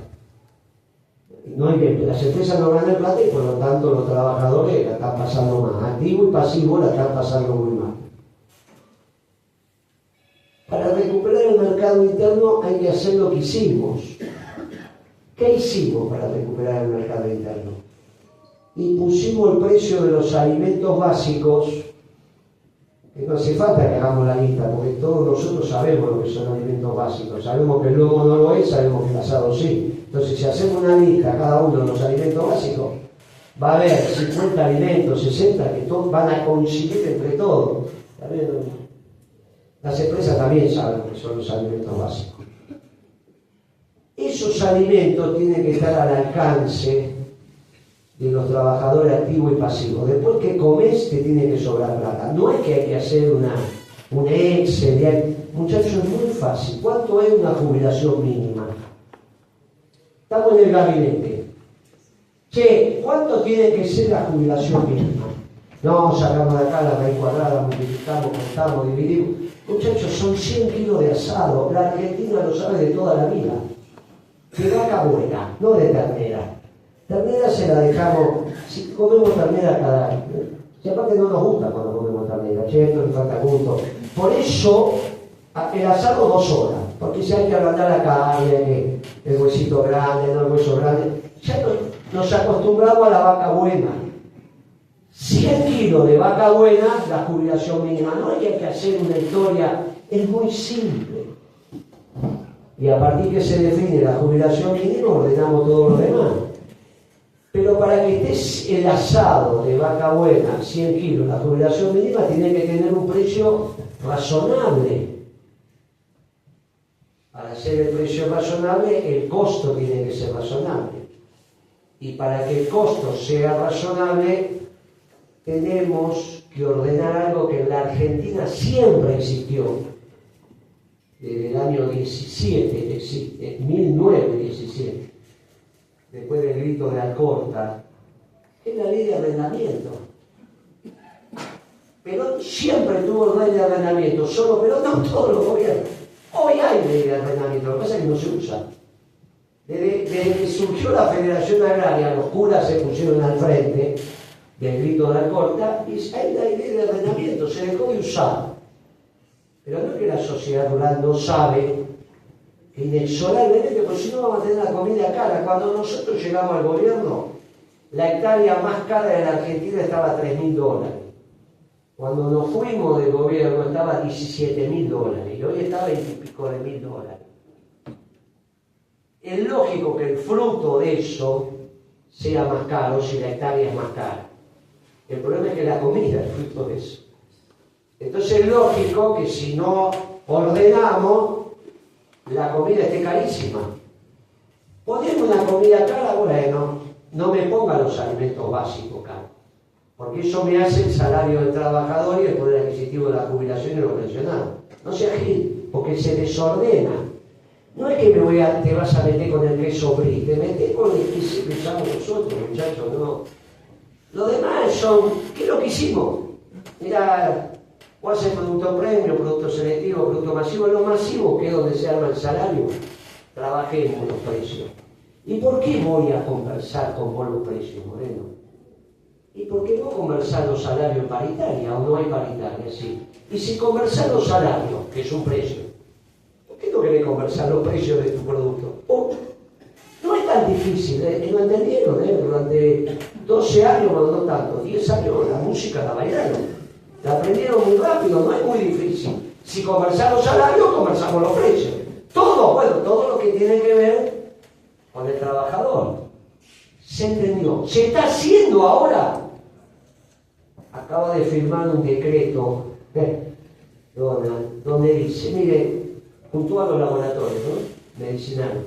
No hay, las empresas no ganan plata y por lo tanto los trabajadores la están pasando mal. Activo y pasivo la están pasando muy mal. Para recuperar el mercado interno hay que hacer lo que hicimos. ¿Qué hicimos para recuperar el mercado interno? Y pusimos el precio de los alimentos básicos, que no hace falta que hagamos la lista, porque todos nosotros sabemos lo que son alimentos básicos, sabemos que el lomo no lo es, sabemos que el asado sí. Entonces, si hacemos una lista cada uno de los alimentos básicos, va a haber 50 alimentos, 60, que todos van a coincidir entre todos. Las empresas también saben que son los alimentos básicos. Esos alimentos tienen que estar al alcance de los trabajadores activos y pasivos. Después que comes, te tiene que sobrar plata. No es que hay que hacer un Excel. Muchachos, es muy fácil. ¿Cuánto es una jubilación mínima? Estamos en el gabinete. Che, ¿cuánto tiene que ser la jubilación mínima? No, sacamos de acá la raíz cuadrada, multiplicamos, contamos, dividimos. Muchachos, son 100 kilos de asado. La Argentina lo sabe de toda la vida. De vaca buena, no de ternera. Ternera se la dejamos, si comemos ternera cada año. Y aparte no nos gusta cuando comemos ternera, che, esto le falta gusto. Por eso, el asado 2 horas, porque si hay que ablandar la carne, el huesito grande, no el hueso grande, ya nos acostumbramos a la vaca buena. 100 kilos de vaca buena, la jubilación mínima. No hay que hacer una historia, es muy simple. Y a partir que se define la jubilación mínima, ordenamos todo lo demás. Pero para que esté el asado de vaca buena, 100 kilos, la jubilación mínima, tiene que tener un precio razonable. Para hacer el precio razonable, el costo tiene que ser razonable. Y para que el costo sea razonable, tenemos que ordenar algo que en la Argentina siempre existió. Desde el año 17 existe, 1917. Después del grito de Alcorta, es la ley de arrendamiento. Pero siempre tuvo ley de arrendamiento, pero no todos los gobiernos. Hoy hay ley de arrendamiento, lo que pasa es que no se usa. Desde que surgió la Federación Agraria, los curas se pusieron al frente del grito de Alcorta y hay la ley de arrendamiento, se dejó de usar. Pero no es que la sociedad rural no sabe que inexorablemente, porque si no vamos a tener la comida cara. Cuando nosotros llegamos al gobierno, la hectárea más cara de la Argentina estaba a $3.000. Cuando nos fuimos del gobierno estaba a $17.000 y hoy está a $20 y pico de $1.000. Es lógico que el fruto de eso sea más caro si la hectárea es más cara. El problema es que la comida es fruto de eso. Entonces es lógico que si no ordenamos, la comida esté carísima. Ponemos una comida cara, bueno, no me ponga los alimentos básicos caros, porque eso me hace el salario del trabajador y el poder adquisitivo de la jubilación y los pensionados. No sea gil, porque se desordena. No es que te vas a meter con el queso brie, te metes con el que siempre usamos nosotros, muchachos, no. Lo demás son, ¿qué es lo que hicimos? Mira, o hace producto premio, producto selectivo, producto masivo. Lo masivo, que es donde se arma el salario, trabajemos los precios. ¿Y por qué voy a conversar con vos los precios, Moreno? ¿Y por qué no conversar los salarios en paritaria o no hay paritaria? Sí. Y si conversar los salarios, que es un precio, ¿por qué no querés conversar los precios de tu producto? No es tan difícil, lo entendieron, durante 12 años, bueno, no tanto, 10 años la música la bailaron, la aprendieron muy rápido, no es muy difícil. Si conversamos los salarios, conversamos los precios. Todo lo que tiene que ver con el trabajador. Se entendió. Se está haciendo ahora. Acaba de firmar un decreto, donde dice, mire, junto a los laboratorios, ¿no?, medicinales.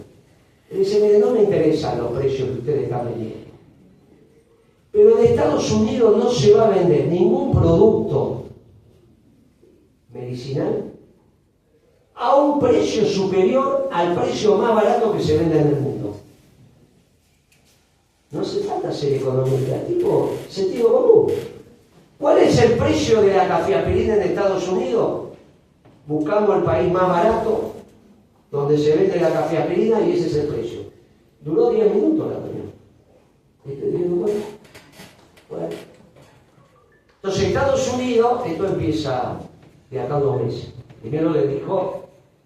Dice, mire, no me interesan los precios que ustedes están vendiendo. Pero en Estados Unidos no se va a vender ningún producto medicinal a un precio superior al precio más barato que se vende en el mundo. No se trata de hacer economía, tipo sentido común. ¿Cuál es el precio de la cafeapirina en Estados Unidos? Buscamos el país más barato donde se vende la cafeapirina y ese es el precio. Duró 10 minutos la reunión. Bueno. Entonces, Estados Unidos, esto empieza de acá a 2 meses. Primero le dijo,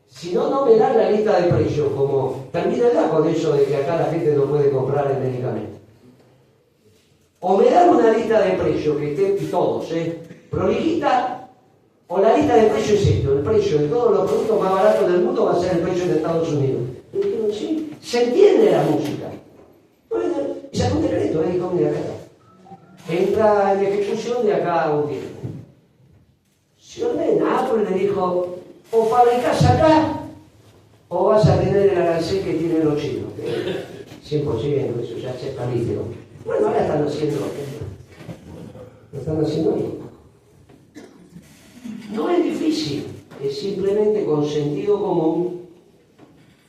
si no me dan la lista de precios, como termínala con eso de que acá la gente no puede comprar el medicamento. O me dan una lista de precios que estén todos, prolijita, o la lista de precios es esto, el precio de todos los productos más baratos del mundo va a ser el precio de Estados Unidos. Y dijeron, sí, se entiende la música. Bueno, y sacó un decreto, dijo, mira, acá está. Entra en ejecución de acá a un tiempo. Se ordena, Apple le dijo, o fabricás acá, o vas a tener el arancel que tienen los chinos. 100%, eso ya se está líquido. Bueno, ahora están haciendo lo están haciendo ahí. No es difícil, es simplemente con sentido común.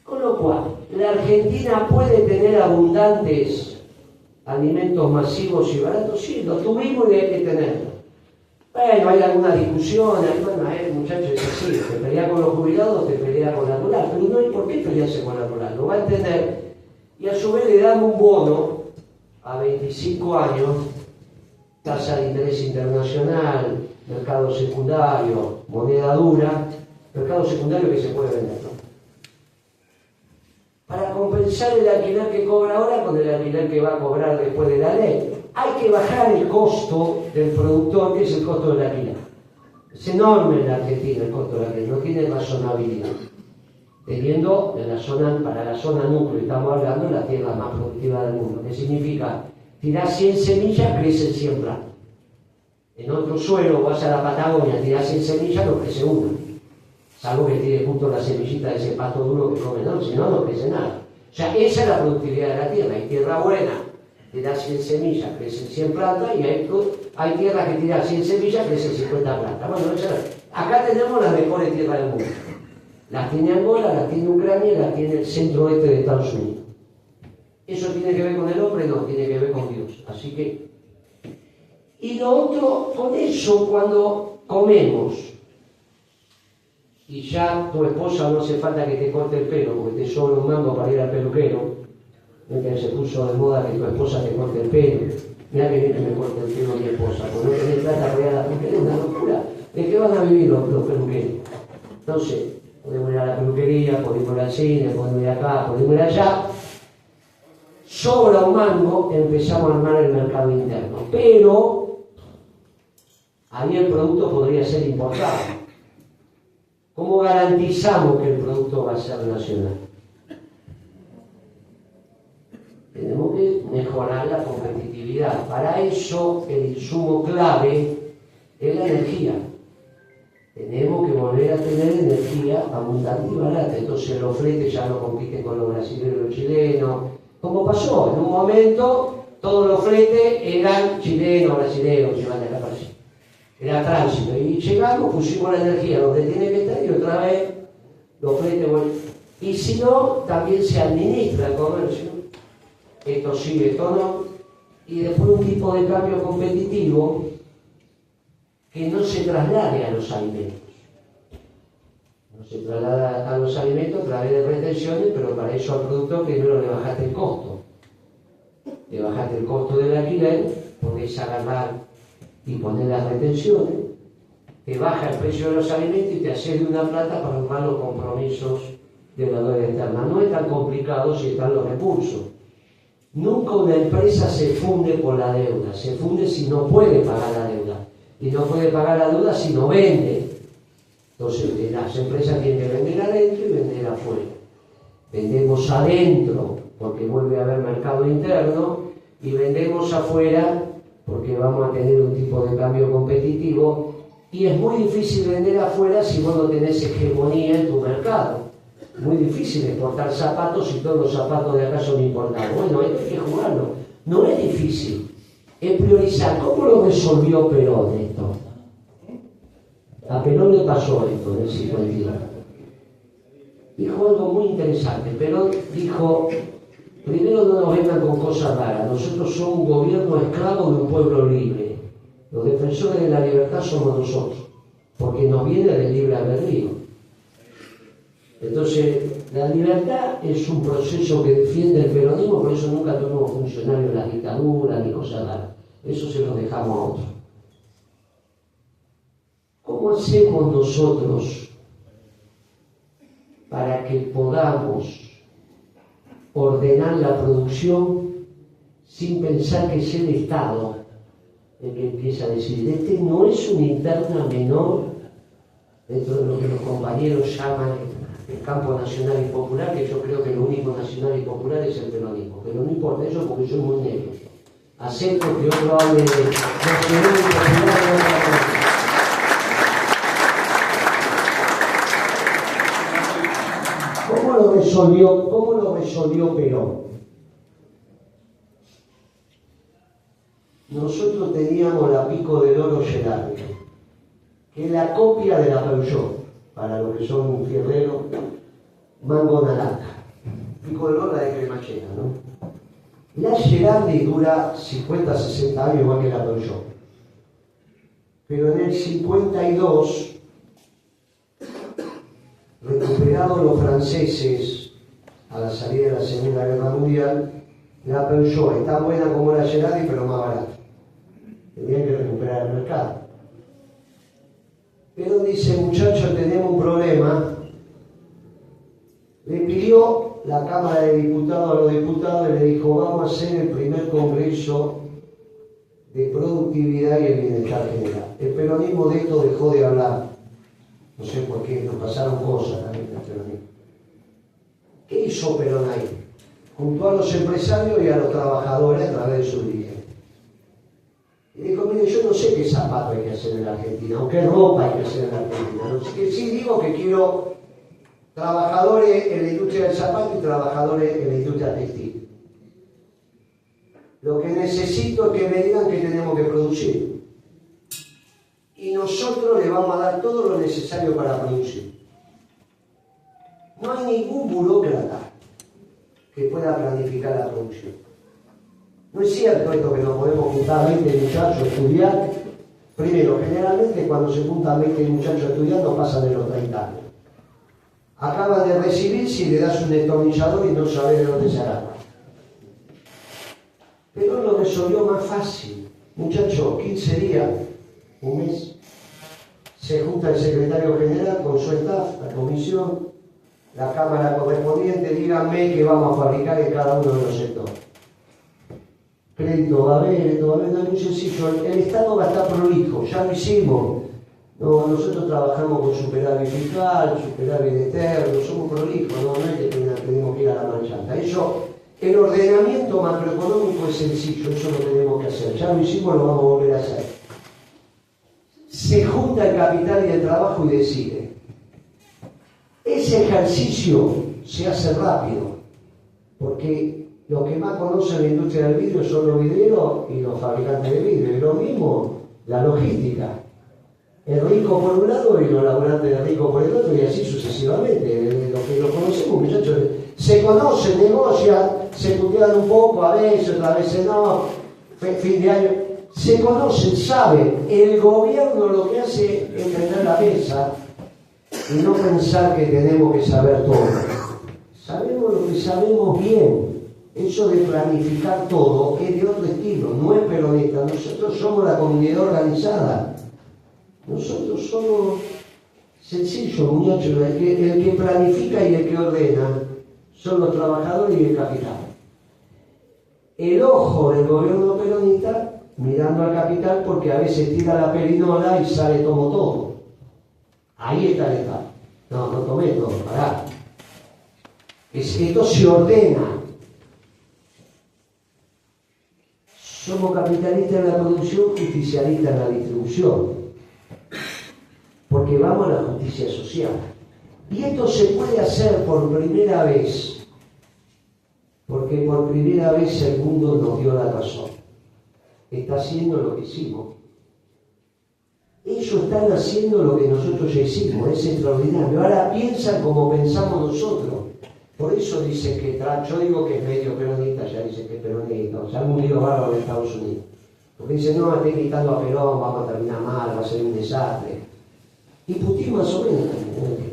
Con lo cual, la Argentina puede tener abundantes alimentos masivos y baratos, sí, lo tuvimos y hay que tenerlo. Bueno, hay alguna discusión, muchachos, es así, te peleas con los jubilados, te peleas con la rural, pero no hay por qué pelearse con la rural, lo va a entender, y a su vez le dan un bono a 25 años, tasa de interés internacional, mercado secundario, moneda dura, mercado secundario que se puede vender, ¿no?, para compensar el alquiler que cobra ahora con el alquiler que va a cobrar después de la ley. Hay que bajar el costo del productor, que es el costo del alquiler. Es enorme en la Argentina el costo del alquiler, no tiene razonabilidad. Teniendo para la zona núcleo, estamos hablando, la tierra más productiva del mundo. ¿Qué significa? Tirás 100 semillas, crecen 100 plantas. En otro suelo, vas a la Patagonia, tirás 100 semillas, no crece una. Salvo que tire justo la semillita de ese pato duro que come, ¿no? Si no, no crece nada. O sea, esa es la productividad de la tierra. Hay tierra buena, tirás 100 semillas, crecen 100 plantas, y hay tierra que tirás 100 semillas, crecen 50 plantas. Bueno, acá tenemos las mejores tierras del mundo. Las tiene Angola, las tiene Ucrania y las tiene el centro-oeste de Estados Unidos. ¿Eso tiene que ver con el hombre? No, tiene que ver con Dios. Así que... Y lo otro, con eso, cuando comemos, y ya tu esposa no hace falta que te corte el pelo, porque te sobra un mango para ir al peluquero, que se puso de moda que tu esposa te corte el pelo. Mira que bien que me corte el pelo mi esposa, porque no tenés plata para ir a la peluquería, es una locura. ¿De qué van a vivir los peluqueros? Entonces, podemos ir a la peluquería, podemos ir al cine, podemos ir acá, podemos ir allá. Sobra un mango, empezamos a armar el mercado interno. Pero ahí el producto podría ser importado. ¿Cómo garantizamos que el producto va a ser nacional? Tenemos que mejorar la competitividad productividad. Para eso el insumo clave es la energía. Tenemos que volver a tener energía abundante y barata. Entonces los fletes ya no compiten con los brasileños y los chilenos. Como pasó, en un momento todos los fletes eran chilenos, brasileños, llevan de la Brasil. Era tránsito. Y llegamos, pusimos la energía donde tiene que estar y otra vez los fletes vuelven. Y si no, también se administra el comercio. Esto sí, esto no. Y después un tipo de cambio competitivo que no se traslade a los alimentos. No se traslada a los alimentos a través de retenciones, pero para eso al productor primero le bajaste el costo. Le bajaste el costo del alquiler, podés agarrar y poner las retenciones, te baja el precio de los alimentos y te haces de una plata para honrar los compromisos de la deuda externa. No es tan complicado si están los recursos. Nunca una empresa se funde por la deuda, se funde si no puede pagar la deuda. Y no puede pagar la deuda si no vende. Entonces las empresas tienen que vender adentro y vender afuera. Vendemos adentro porque vuelve a haber mercado interno y vendemos afuera porque vamos a tener un tipo de cambio competitivo y es muy difícil vender afuera si vos no tenés hegemonía en tu mercado. Muy difícil exportar zapatos si todos los zapatos de acá son importados. Bueno, hay que jugarlo. No es difícil. Es priorizar. ¿Cómo lo resolvió Perón esto? A Perón le pasó esto en el 52. Dijo algo muy interesante. Perón dijo, primero no nos vengan con cosas raras. Nosotros somos un gobierno esclavo de un pueblo libre. Los defensores de la libertad somos nosotros, porque nos viene del libre albedrío. Entonces, la libertad es un proceso que defiende el peronismo, por eso nunca tuvimos funcionarios en las dictaduras ni cosas raras. Eso se lo dejamos a otros. ¿Cómo hacemos nosotros para que podamos ordenar la producción sin pensar que es el Estado el que empieza a decir, este no es una interna menor dentro de lo que los compañeros llaman el campo nacional y popular, que yo creo que lo único nacional y popular es el peronismo, pero no importa eso porque soy muy negro. Acepto que otro hable de nacional y popular de otra cosa. ¿Cómo lo resolvió Perón? Nosotros teníamos la Pico del Oro Gerardo, que es la copia de la Peugeot, para los que son fierreros, mango naranja. Pico del Oro la de cremachera, ¿no? La Gerardi dura 50, 60 años igual que la Peugeot. Pero en el 52, recuperados los franceses a la salida de la Segunda Guerra Mundial, la Peugeot es tan buena como la Gerardi, pero más barata. Tenían que recuperar el mercado. Pero dice, muchachos, tenemos un problema. Le pidió la Cámara de Diputados a los diputados y le dijo, vamos a hacer el primer congreso de productividad y el bienestar general. El peronismo de esto dejó de hablar. No sé por qué, nos pasaron cosas también en el peronismo. ¿Qué hizo Perón ahí? Juntó a los empresarios y a los trabajadores a través de sus líderes. Y dijo, mire, yo no sé qué zapato hay que hacer en la Argentina, o qué ropa hay que hacer en la Argentina. No sé qué, sí digo que quiero trabajadores en la industria del zapato y trabajadores en la industria textil. Lo que necesito es que me digan que tenemos que producir. Y nosotros le vamos a dar todo lo necesario para producir. No hay ningún burócrata que pueda planificar la producción. No es cierto esto que nos podemos juntar 20 muchachos a estudiar. Primero, generalmente cuando se juntan 20 muchachos a estudiar no pasan de los 30 años. Acaban de recibirse y le das un destornillador y no sabes de dónde se agarra. Pero lo resolvió más fácil. Muchachos, 15 días, un mes, se junta el secretario general con su staff, la comisión, la cámara correspondiente, díganme qué vamos a fabricar en cada uno de los sectores. Crédito va a haber, no es muy sencillo. El Estado va a estar prolijo, ya lo hicimos. No, nosotros trabajamos con superávit fiscal, superávit externo, somos prolijos, no es que tenemos que ir a la manchanta. Eso El ordenamiento macroeconómico es sencillo, eso lo tenemos que hacer. Ya lo hicimos, lo vamos a volver a hacer. Se junta el capital y el trabajo y decide. Ese ejercicio se hace rápido, porque los que más conocen la industria del vidrio son los vidrieros y los fabricantes de vidrio. Y lo mismo, la logística. El rico por un lado y los laburantes de rico por el otro, y así sucesivamente. Los que los conocemos, muchachos, se conocen, negocian, se putean un poco, a veces, otras veces no, fin de año. Se conocen, saben. El gobierno lo que hace es tener la mesa y no pensar que tenemos que saber todo. Sabemos lo que sabemos bien. Eso de planificar todo es de otro estilo, no es peronista. Nosotros somos la comunidad organizada. Nosotros somos sencillos, muchachos. El que planifica y el que ordena son los trabajadores y el capital. El ojo del gobierno peronista mirando al capital, porque a veces tira la perinola y sale todo. Ahí está el Estado. No tomé todo, pará. Esto se ordena. Somos capitalistas en la producción, justicialistas en la distribución. Porque vamos a la justicia social. Y esto se puede hacer por primera vez, porque por primera vez el mundo nos dio la razón. Está haciendo lo que hicimos. Ellos están haciendo lo que nosotros ya hicimos, es extraordinario. Ahora piensan como pensamos nosotros. Por eso dicen que yo digo que es medio peronista, ya dicen que es peronista, o sea, un lío bárbaro en Estados Unidos. Porque dicen, no, estoy quitando a Perón, vamos a terminar mal, va a ser un desastre. Y Putin más o menos,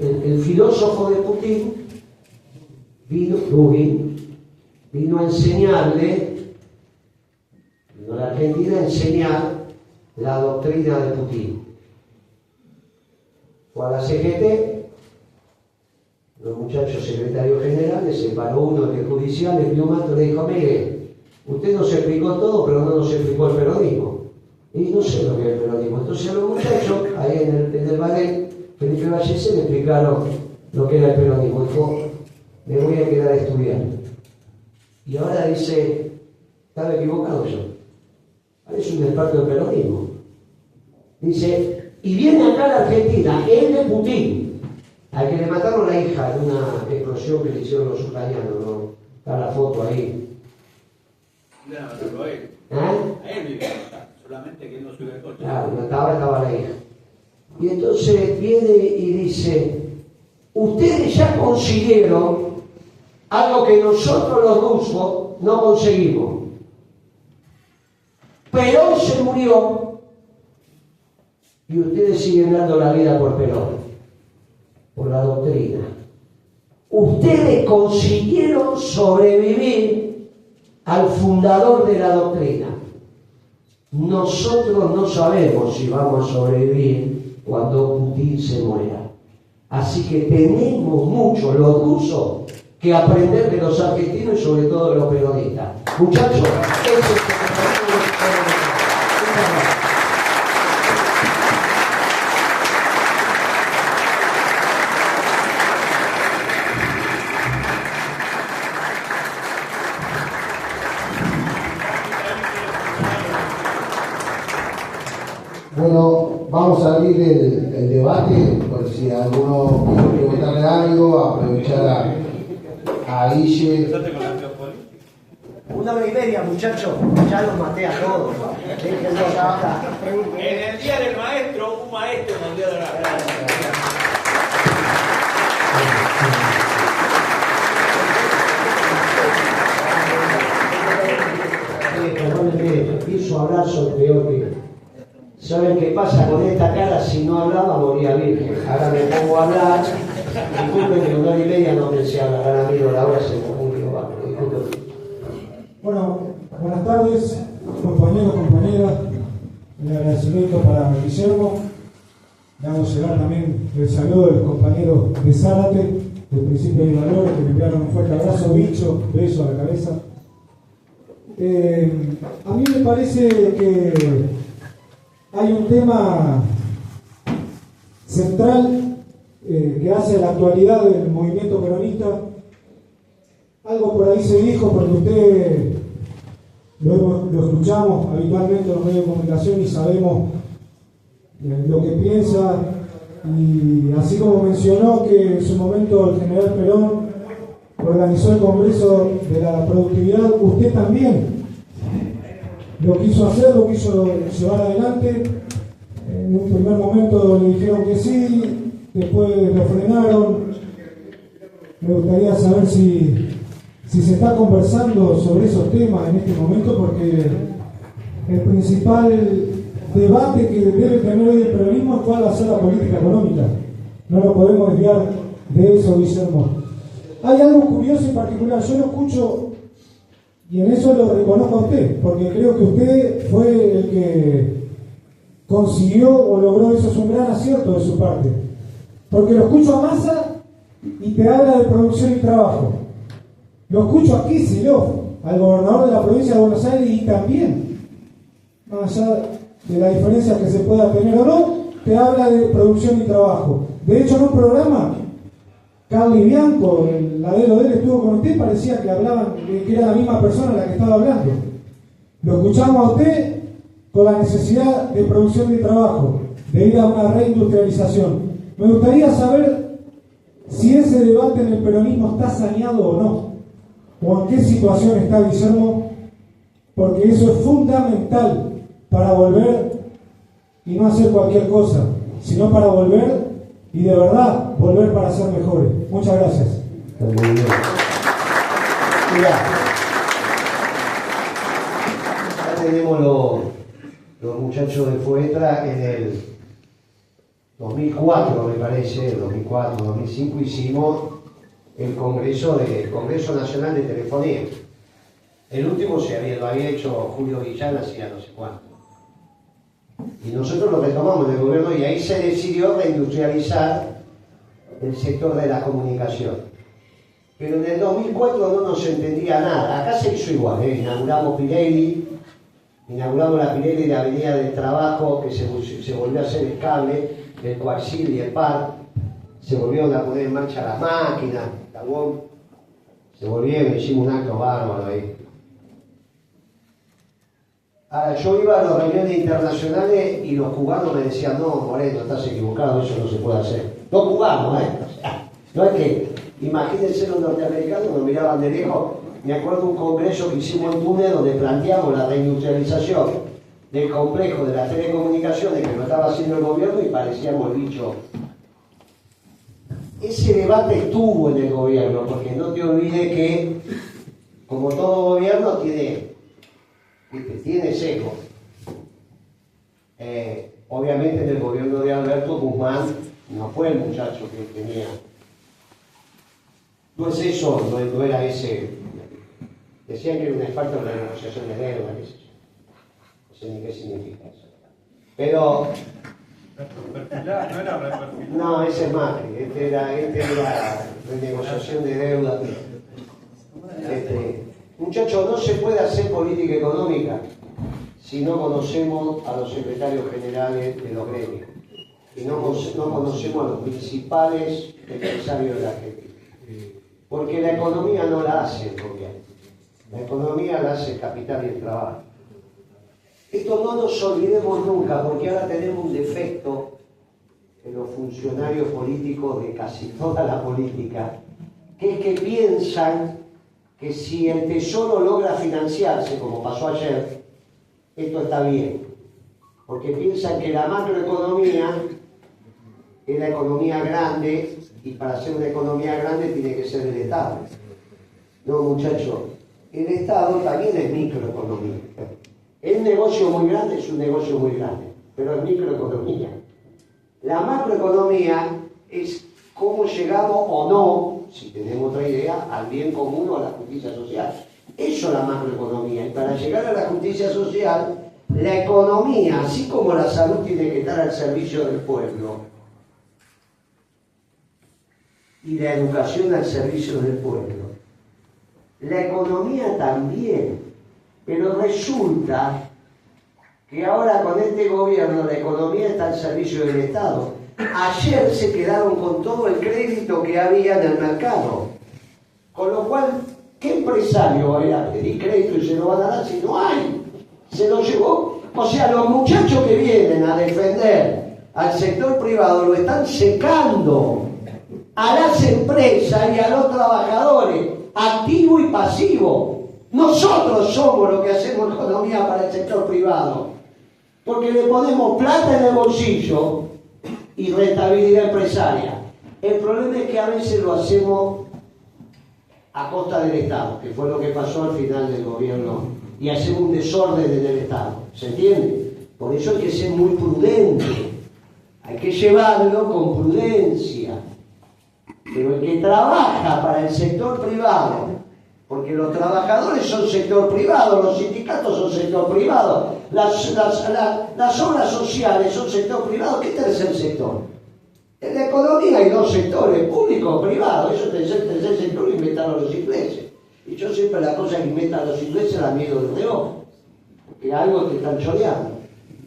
el filósofo de Putin vino a enseñarle, vino a la Argentina a enseñar la doctrina de Putin. Fue a la CGT, los muchachos secretarios generales, se paró uno del judicial, le pidió mato, le dijo, mire, usted nos explicó todo, pero no nos explicó el peronismo. Y no sé lo que es el peronismo. Entonces a los muchachos, ahí en el ballet, Felipe Vallese, le explicaron lo que era el peronismo. Dijo, me voy a quedar estudiando. Y ahora dice, estaba equivocado yo. Ahora es un experto del peronismo. Dice, y viene acá a la Argentina, él de Putin, al que le mataron la hija en una explosión que le hicieron los ucranianos, ¿no? Está la foto ahí. No, no lo es. ¿Eh? A él vive acá, solamente que él no sube el coche. Claro, estaba la hija. Y entonces viene y dice, ustedes ya consiguieron algo que nosotros los rusos no conseguimos. Perón se murió y ustedes siguen dando la vida por Perón, por la doctrina. Ustedes consiguieron sobrevivir al fundador de la doctrina. Nosotros no sabemos si vamos a sobrevivir cuando Putin se muera. Así que tenemos mucho los rusos que aprender de los argentinos y sobre todo de los peronistas. Muchachos, ese es el Bueno, vamos a abrir el debate, por si alguno quiere preguntarle algo, aprovechar a Guille. 1:30, muchachos, ya los maté a todos. Déjenlo ya. En el día del maestro, un maestro en el día de la Perdónenme, empiezo a hablar sobre peor que... ¿Saben qué pasa con esta cara? Si no hablaba, moría virgen. Ahora me pongo a hablar. Disculpen que 1:30 no pensé hablar. Ahora miro la hora, se me ocurrió. Bueno, buenas tardes, compañeros, compañeras. Un agradecimiento para Guillermo. Le hago llegar también el saludo de los compañeros de Zárate, del Principio de Valores, que me enviaron un fuerte abrazo, bicho, beso a la cabeza. A mí me parece que hay un tema central que hace a la actualidad del movimiento peronista, Algo por ahí se dijo, porque usted lo escuchamos habitualmente en los medios de comunicación y sabemos lo que piensa, y así como mencionó que en su momento el general Perón organizó el Congreso de la Productividad, usted también lo quiso hacer, lo quiso llevar adelante. En un primer momento le dijeron que sí, después lo frenaron. Me gustaría saber si se está conversando sobre esos temas en este momento, porque el principal debate que debe tener hoy el peronismo es cuál va a ser la política económica. No nos podemos desviar de eso, Guillermo. Hay algo curioso y particular, yo lo escucho y en eso lo reconozco a usted, porque creo que usted fue el que consiguió o logró, eso es un gran acierto de su parte, porque lo escucho a Massa y te habla de producción y trabajo. Lo escucho a Kicillof, al gobernador de la provincia de Buenos Aires, y también, más allá de la diferencia que se pueda tener o no, te habla de producción y trabajo. De hecho, en un programa, Carly Bianco, el ladero de él, estuvo con usted, parecía que hablaban, que era la misma persona la que estaba hablando. Lo escuchamos a usted con la necesidad de producción y trabajo, de ir a una reindustrialización. Me gustaría saber si ese debate en el peronismo está saneado o no, o en qué situación está, Guillermo, porque eso es fundamental para volver y no hacer cualquier cosa, sino para volver y de verdad volver para ser mejores. Muchas gracias. Está muy bien. Mira, ya tenemos los muchachos de Fuetra en el 2004, me parece, 2004, 2005, hicimos el Congreso Nacional de Telefonía. El último lo había hecho Julio Guillán hacía no sé cuánto. Y nosotros lo retomamos en el gobierno y ahí se decidió reindustrializar el sector de la comunicación. Pero en el 2004 no nos entendía nada. Acá se hizo igual, inauguramos la Pirelli de Avenida del Trabajo, que se volvió a hacer el cable, el coaxil y el par. Se volvieron a poner en marcha las máquinas, se volvieron, hicimos un acto bárbaro ahí. Ahora, yo iba a las reuniones internacionales y los cubanos me decían, no, Moreno, estás equivocado, eso no se puede hacer. Los cubanos, o sea, no es que, imagínense los norteamericanos, nos miraban de lejos. Me acuerdo de un congreso que hicimos en Túnez donde planteamos la reindustrialización del complejo de las telecomunicaciones que lo estaba haciendo el gobierno y parecíamos el bicho. Ese debate estuvo en el gobierno, porque no te olvides que, como todo gobierno, tiene sesgo. Obviamente en el gobierno de Alberto Guzmán no fue el muchacho que tenía. No es eso, no era ese. Decían que era un experto en la negociación de deuda, qué sé yo. No sé ni qué significa eso. Pero. No, ese es Macri, este era renegociación de deuda. Muchachos, no se puede hacer política económica si no conocemos a los secretarios generales de los gremios y no conocemos a los principales empresarios de la Argentina. Porque la economía no la hace el gobierno, la economía la hace el capital y el trabajo. Esto no nos olvidemos nunca, porque ahora tenemos un defecto en los funcionarios políticos de casi toda la política, que es que piensan que si el Tesoro logra financiarse, como pasó ayer, esto está bien. Porque piensan que la macroeconomía es la economía grande y para ser una economía grande tiene que ser el Estado. No, muchachos, el Estado también es microeconomía. El negocio muy grande es un negocio muy grande, pero es microeconomía. La macroeconomía es cómo llegamos o no, si tenemos otra idea, al bien común o a la justicia social. Eso es la macroeconomía. Y para llegar a la justicia social, la economía, así como la salud, tiene que estar al servicio del pueblo. Y la educación al servicio del pueblo. La economía también. Pero resulta que ahora con este gobierno la economía está al servicio del Estado. Ayer se quedaron con todo el crédito que había en el mercado. Con lo cual, ¿Qué empresario va a ir a pedir crédito y se lo van a dar si no hay? Se lo llevó. O sea, los muchachos que vienen a defender al sector privado lo están secando a las empresas y a los trabajadores, activo y pasivo. Nosotros somos los que hacemos economía para el sector privado, porque le ponemos plata en el bolsillo y rentabilidad empresaria. El problema es que a veces lo hacemos a costa del Estado, que fue lo que pasó al final del gobierno, y hacemos un desorden en el Estado. ¿Se entiende? Por eso hay que ser muy prudente, hay que llevarlo con prudencia. Pero el que trabaja para el sector privado, porque los trabajadores son sector privado, los sindicatos son sector privado, las obras sociales son sector privado. ¿Qué tercer sector? En la economía hay dos sectores, público o privado. Eso tercer sector lo inventaron los ingleses. Y yo siempre la cosa que inventan los ingleses la miedo del negocio, que algo te están choreando.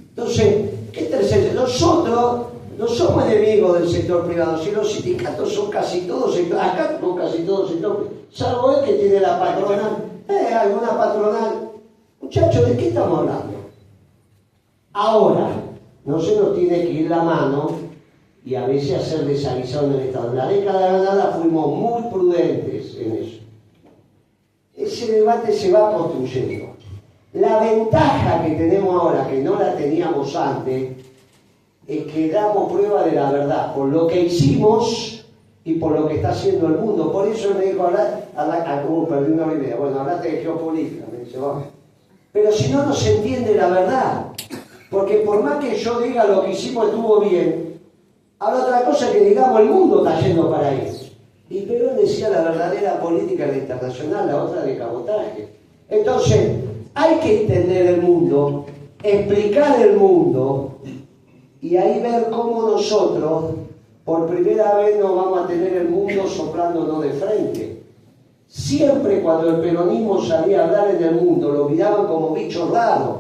Entonces, ¿qué tercer sector? Nosotros no somos enemigos del sector privado, si los sindicatos son casi todos sector, acá son casi todos sector, salvo el que tiene la patronal. Alguna patronal. Muchachos, ¿de qué estamos hablando? Ahora, no se nos tiene que ir la mano y a veces hacer desaguisado en el Estado. En la década ganada fuimos muy prudentes en eso. Ese debate se va construyendo. La ventaja que tenemos ahora, que no la teníamos antes, es que damos prueba de la verdad por lo que hicimos y por lo que está haciendo el mundo. Por eso me dijo, perdí una idea. Bueno, hablaste de geopolítica, me dice, vamos. Pero si no, no se entiende la verdad. Porque por más que yo diga lo que hicimos estuvo bien, ahora otra cosa que digamos el mundo está yendo para ahí. Y Perón decía la verdadera política de la internacional, la otra de cabotaje. Entonces, hay que entender el mundo, explicar el mundo, y ahí ver cómo nosotros, por primera vez, no vamos a tener el mundo soplándonos de frente. Siempre cuando el peronismo salía a hablar en el mundo, lo miraban como bichos raros.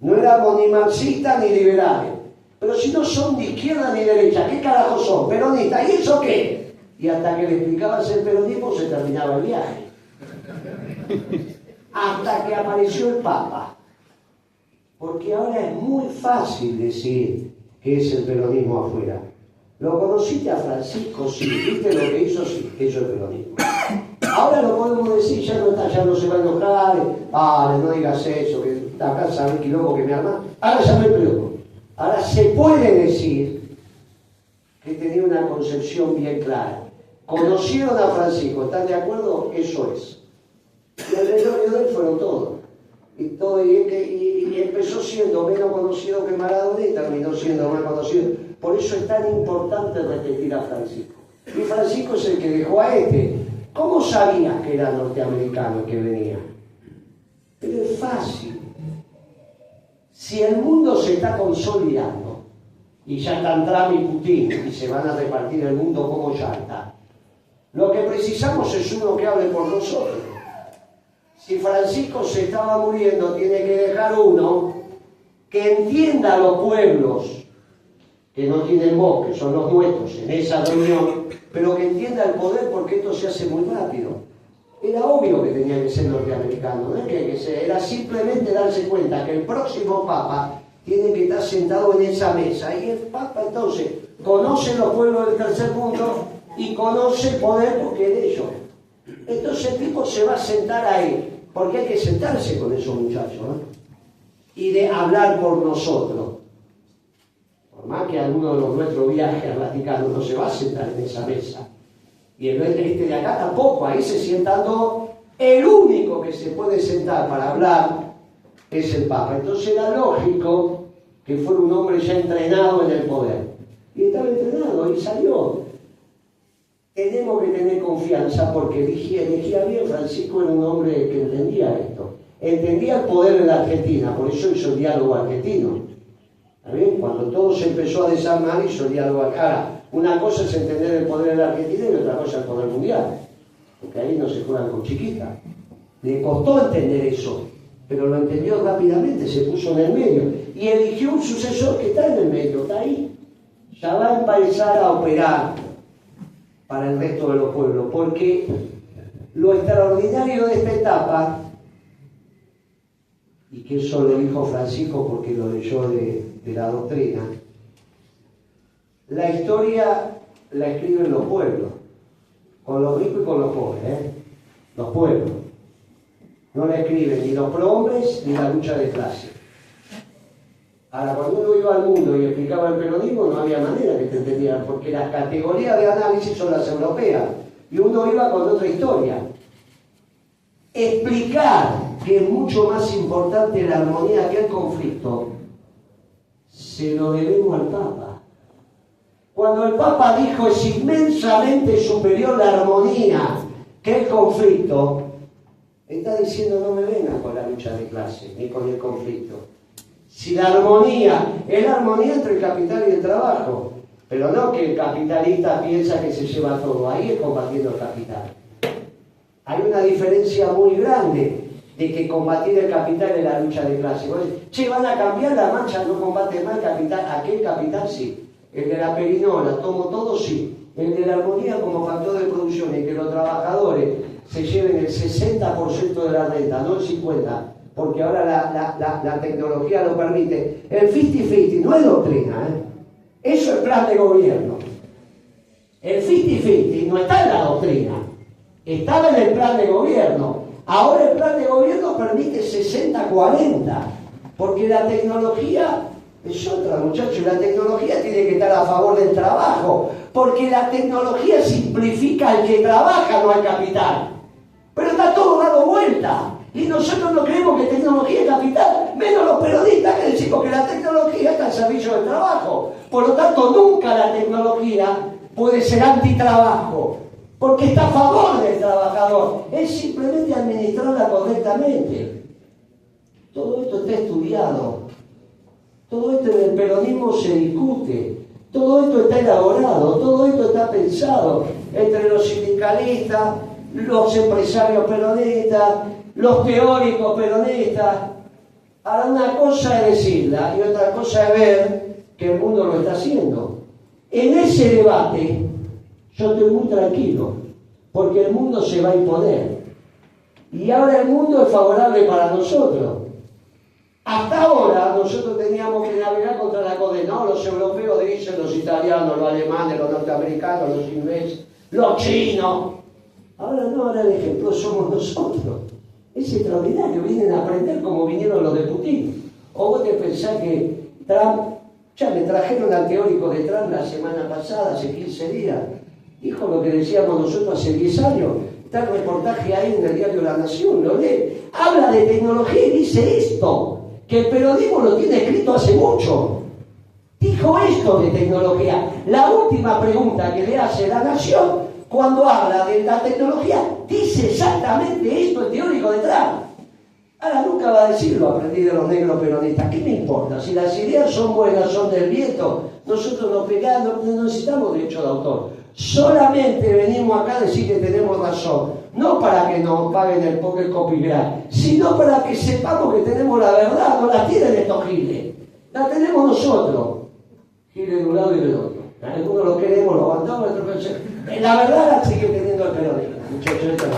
No éramos ni marxistas ni liberales. Pero si no son ni izquierda ni derecha, ¿qué carajo son? Peronistas. ¿Y eso qué? Y hasta que le explicabas el peronismo se terminaba el viaje. Hasta que apareció el Papa. Porque ahora es muy fácil decir que es el peronismo afuera. ¿Lo conociste a Francisco? Sí. ¿Viste lo que hizo? Sí. Eso es el peronismo. Ahora lo podemos decir, ya no se va a enojar. No digas eso, que acá sabe el quilombo que me arma. Ahora ya no hay peor. Ahora se puede decir que tenía una concepción bien clara. Conocieron a Francisco, ¿están de acuerdo? Eso es. Y alrededor de él fueron todos. Y empezó siendo menos conocido que Maradona y terminó siendo más conocido. Por eso es tan importante repetir a Francisco. Y Francisco es el que dejó a este. ¿Cómo sabías que era norteamericano que venía? Pero es fácil. Si el mundo se está consolidando y ya están Trump y Putin y se van a repartir el mundo como llanta, lo que precisamos es uno que hable por nosotros. Si Francisco se estaba muriendo, tiene que dejar uno que entienda a los pueblos que no tienen voz, que son los nuestros, en esa reunión, pero que entienda el poder, porque esto se hace muy rápido. Era obvio que tenía que ser norteamericano, no es que era simplemente darse cuenta que el próximo Papa tiene que estar sentado en esa mesa, y el Papa entonces conoce los pueblos del tercer mundo y conoce el poder porque es de ellos. Entonces el tipo se va a sentar ahí, porque hay que sentarse con esos muchachos, ¿no? Y de hablar por nosotros. Por más que alguno de los nuestros viajes al Vaticano no se va a sentar en esa mesa. Y el de acá tampoco, ahí se sientando, el único que se puede sentar para hablar es el Papa. Entonces era lógico que fuera un hombre ya entrenado en el poder. Y estaba entrenado y salió. Tenemos que tener confianza porque elegía bien. Francisco era un hombre que entendía esto. Entendía el poder de la Argentina, por eso hizo el diálogo argentino. ¿Está bien? Cuando todo se empezó a desarmar, hizo el diálogo acá. Una cosa es entender el poder de la Argentina y otra cosa el poder mundial. Porque ahí no se juegan con chiquitas. Le costó entender eso, pero lo entendió rápidamente, se puso en el medio. Y eligió un sucesor que está en el medio, está ahí. Ya va a empezar a operar para el resto de los pueblos, porque Lo extraordinario de esta etapa, y que eso lo dijo Francisco porque lo leyó de la doctrina, la historia la escriben los pueblos, con los ricos y con los pobres, los pueblos. No la escriben ni los prohombres ni la lucha de clase. Ahora, cuando uno iba al mundo y explicaba el peronismo, no había manera que te entendieran, porque las categorías de análisis son las europeas, y uno iba con otra historia. Explicar que es mucho más importante la armonía que el conflicto, se lo debemos al Papa. Cuando el Papa dijo es inmensamente superior la armonía que el conflicto, está diciendo no me vengan con la lucha de clase ni con el conflicto. Si la armonía es la armonía entre el capital y el trabajo, pero no que el capitalista piensa que se lleva todo, ahí es combatiendo el capital. Hay una diferencia muy grande de que combatir el capital es la lucha de clase. Che, van a cambiar la marcha, no combate más el capital, aquel capital sí. El de la perinola, tomo todo sí. El de la armonía como factor de producción y que los trabajadores se lleven el 60% de la renta, no el 50%, porque ahora la tecnología lo permite. El 50-50 no es doctrina, eso es plan de gobierno. El 50-50 no está en la doctrina, estaba en el plan de gobierno. Ahora el plan de gobierno permite 60-40, porque la tecnología es otra, muchachos. La tecnología tiene que estar a favor del trabajo, porque la tecnología simplifica al que trabaja, no al capital. Pero está todo dado vuelta, y nosotros no creemos que tecnología es capital, menos los periodistas que decimos que la tecnología está al servicio del trabajo. Por lo tanto, nunca la tecnología puede ser antitrabajo, porque está a favor del trabajador, es simplemente administrarla correctamente. Todo esto está estudiado, todo esto en el peronismo se discute, todo esto está elaborado, todo esto está pensado entre los sindicalistas, los empresarios peronistas, los teóricos peronistas. Ahora, una cosa es decirla y otra cosa es ver que el mundo lo está haciendo. En ese debate yo estoy muy tranquilo, porque el mundo se va a imponer. Y ahora el mundo es favorable para nosotros. Hasta ahora nosotros teníamos que navegar contra la corriente. No, los europeos dicen, los italianos, los alemanes, los norteamericanos, los ingleses, los chinos. Ahora no, ahora el ejemplo somos nosotros. Es extraordinario, vienen a aprender como vinieron los de Putin. O vos te pensás que Trump, ya me trajeron al teórico de Trump la semana pasada, hace 15 días, dijo lo que decíamos nosotros hace 10 años. Está el reportaje ahí en el diario La Nación, lo lee. Habla de tecnología y dice esto, que el periodismo lo tiene escrito hace mucho. Dijo esto de tecnología. La última pregunta que le hace La Nación, cuando habla de la tecnología, dice exactamente esto el teórico de Trump. Ahora nunca va a decir lo aprendí de los negros peronistas. ¿Qué me importa? Si las ideas son buenas, son del viento, nosotros no necesitamos derecho de autor. Solamente venimos acá a decir que tenemos razón, no para que nos paguen el copyright, sino para que sepamos que tenemos la verdad. No la tienen estos giles, la tenemos nosotros, giles de un lado y del otro. Algunos lo queremos, lo aguantamos, la verdad la sigue teniendo el peronismo, muchachos. Esto no.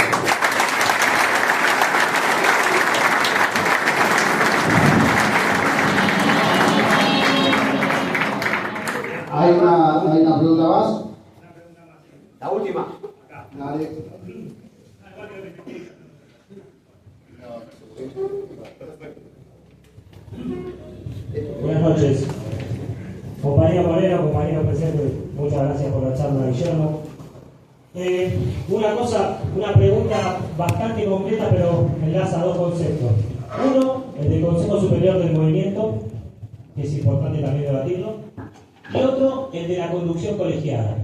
Hay una pregunta más. La última. Dale. Buenas noches. Compañero Moreno, compañero presidente, muchas gracias por la charla, Guillermo. Una pregunta bastante concreta, pero enlaza dos conceptos. Uno, el del Consejo Superior del Movimiento, que es importante también debatirlo. Y otro, el de la conducción colegiada.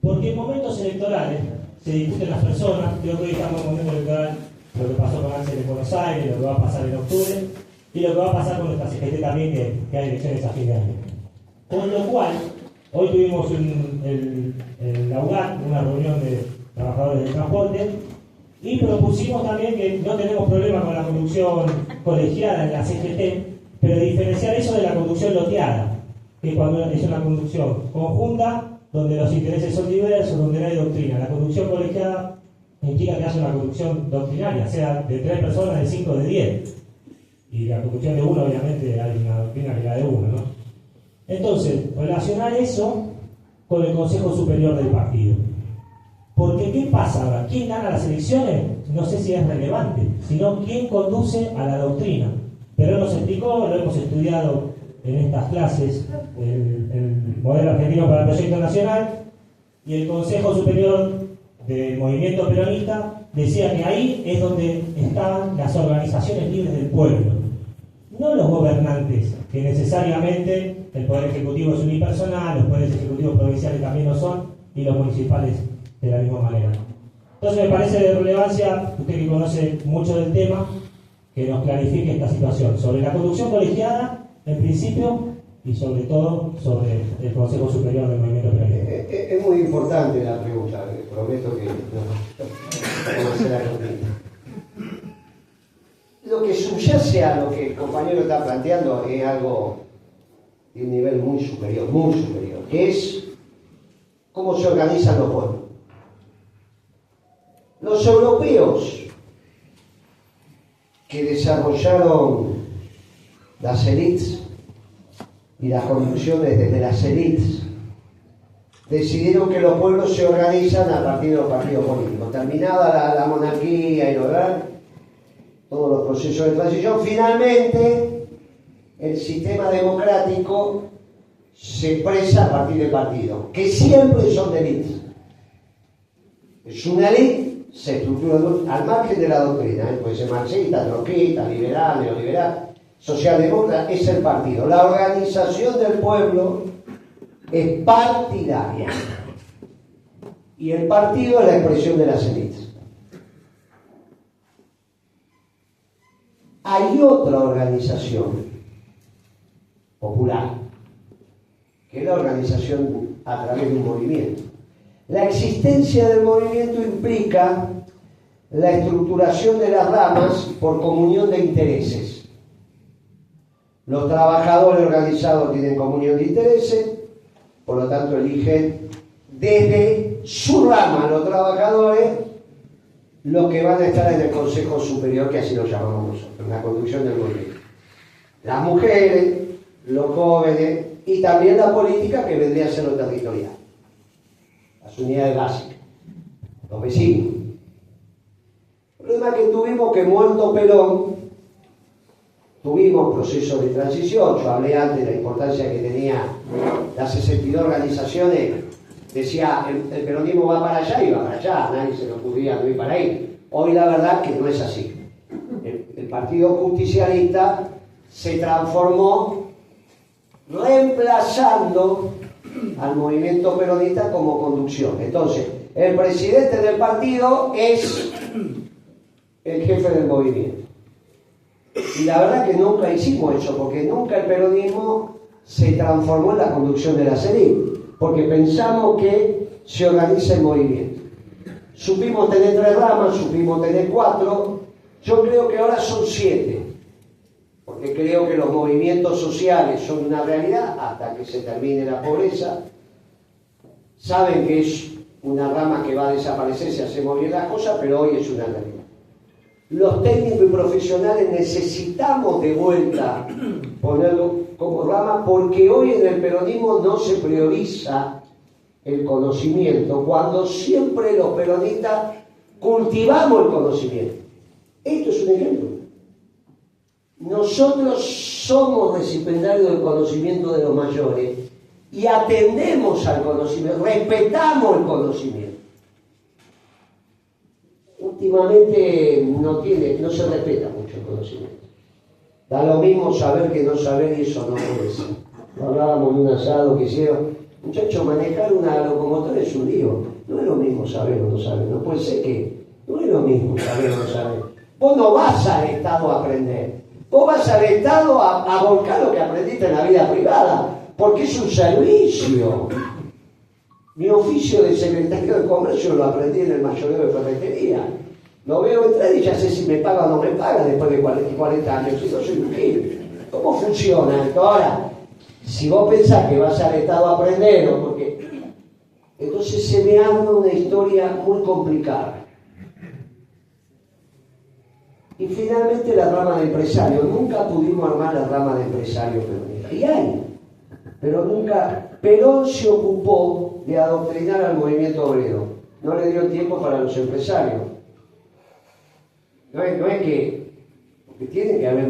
Porque en momentos electorales se discuten las personas. Creo que hoy estamos en un momento electoral, lo que pasó con Axel en Buenos Aires, lo que va a pasar en octubre, y lo que va a pasar con nuestra CGT también, que hay elecciones a fin de año. Con lo cual, hoy tuvimos en la UGAT una reunión de trabajadores del transporte y propusimos también que no tenemos problema con la conducción colegiada en la CGT, pero diferenciar eso de la conducción loteada, que cuando es una conducción conjunta, donde los intereses son diversos, donde no hay doctrina. La conducción colegiada implica que haya una conducción doctrinaria, sea de 3 personas, de 5, de 10. Y la conducción de uno, obviamente, hay una doctrina que es la de uno, ¿no? Entonces, relacionar eso con el Consejo Superior del partido. Porque, ¿qué pasa ahora? ¿Quién gana las elecciones? No sé si es relevante, sino quién conduce a la doctrina. Pero nos explicó, lo hemos estudiado en estas clases, el modelo argentino para el proyecto nacional, y el Consejo Superior del movimiento peronista decía que ahí es donde estaban las organizaciones libres del pueblo, no los gobernantes, que necesariamente el Poder Ejecutivo es unipersonal, los poderes ejecutivos provinciales también lo son, y los municipales de la misma manera. Entonces me parece de relevancia, usted que conoce mucho del tema, que nos clarifique esta situación sobre la conducción colegiada, en principio, y sobre todo sobre el Consejo Superior del Movimiento Peronista. Es muy importante la pregunta, prometo que no va a ser la pregunta. Lo que subyace a lo que el compañero está planteando es algo de un nivel muy superior, que es cómo se organizan los pueblos. Los europeos que desarrollaron las élites y las conducciones desde las élites decidieron que los pueblos se organizan a partir de los partidos políticos. Terminada la monarquía y todos los procesos de transición, finalmente el sistema democrático se expresa a partir del partido, que siempre son de élites. Es una élite, se estructura al margen de la doctrina, puede ser marxista, trotskista, liberal, neoliberal, socialdemócrata, es el partido. La organización del pueblo es partidaria y el partido es la expresión de las élites. Hay otra organización popular, que es la organización a través de un movimiento. La existencia del movimiento implica la estructuración de las ramas por comunión de intereses. Los trabajadores organizados tienen comunión de intereses, por lo tanto eligen desde su rama los trabajadores los que van a estar en el Consejo Superior, que así lo llamamos nosotros, la conducción del movimiento. Las mujeres, los jóvenes y también la política, que vendría a ser lo territorial. Las unidades básicas, los vecinos. El problema es que tuvimos que, muerto Perón, tuvimos procesos de transición. Yo hablé antes de la importancia que tenía las 62 organizaciones. Decía, el peronismo va para allá y va para allá, nadie se le ocurría no ir para ahí. Hoy la verdad que no es así. El Partido Justicialista se transformó reemplazando al movimiento peronista como conducción. Entonces, el presidente del partido es el jefe del movimiento. Y la verdad que nunca hicimos eso, porque nunca el peronismo se transformó en la conducción de la élites, porque pensamos que se organiza el movimiento. Supimos tener 3 ramas, supimos tener 4, yo creo que ahora son 7, porque creo que los movimientos sociales son una realidad hasta que se termine la pobreza. Saben que es una rama que va a desaparecer si hacemos bien las cosas, pero hoy es una realidad. Los técnicos y profesionales necesitamos de vuelta ponerlo como rama, porque hoy en el peronismo no se prioriza el conocimiento, cuando siempre los peronistas cultivamos el conocimiento. Esto es un ejemplo. Nosotros somos recipientarios del conocimiento de los mayores y atendemos al conocimiento, respetamos el conocimiento. Últimamente no se respeta mucho el conocimiento. Da lo mismo saber que no saber, y eso no puede ser. Hablábamos de un asado que hicieron. Muchachos, manejar una locomotora es un lío. No es lo mismo saber o no saber. No puede ser que no es lo mismo saber o no saber. Vos no vas al Estado a aprender. Vos vas al Estado a volcar lo que aprendiste en la vida privada, porque es un servicio. Mi oficio de secretario de comercio lo aprendí en el mayoreo de ferretería. Lo veo entrar y ya sé si me paga o no me paga después de 40 años. Si no soy un gil. ¿Cómo funciona esto? Ahora, si vos pensás que vas al Estado a aprender, ¿no? Porque entonces se me arma una historia muy complicada. Y finalmente la rama de empresario. Nunca pudimos armar la rama de empresario peronista. Y hay, pero nunca. Perón se ocupó de adoctrinar al movimiento obrero. No le dio tiempo para los empresarios. No es que... Porque tiene que haber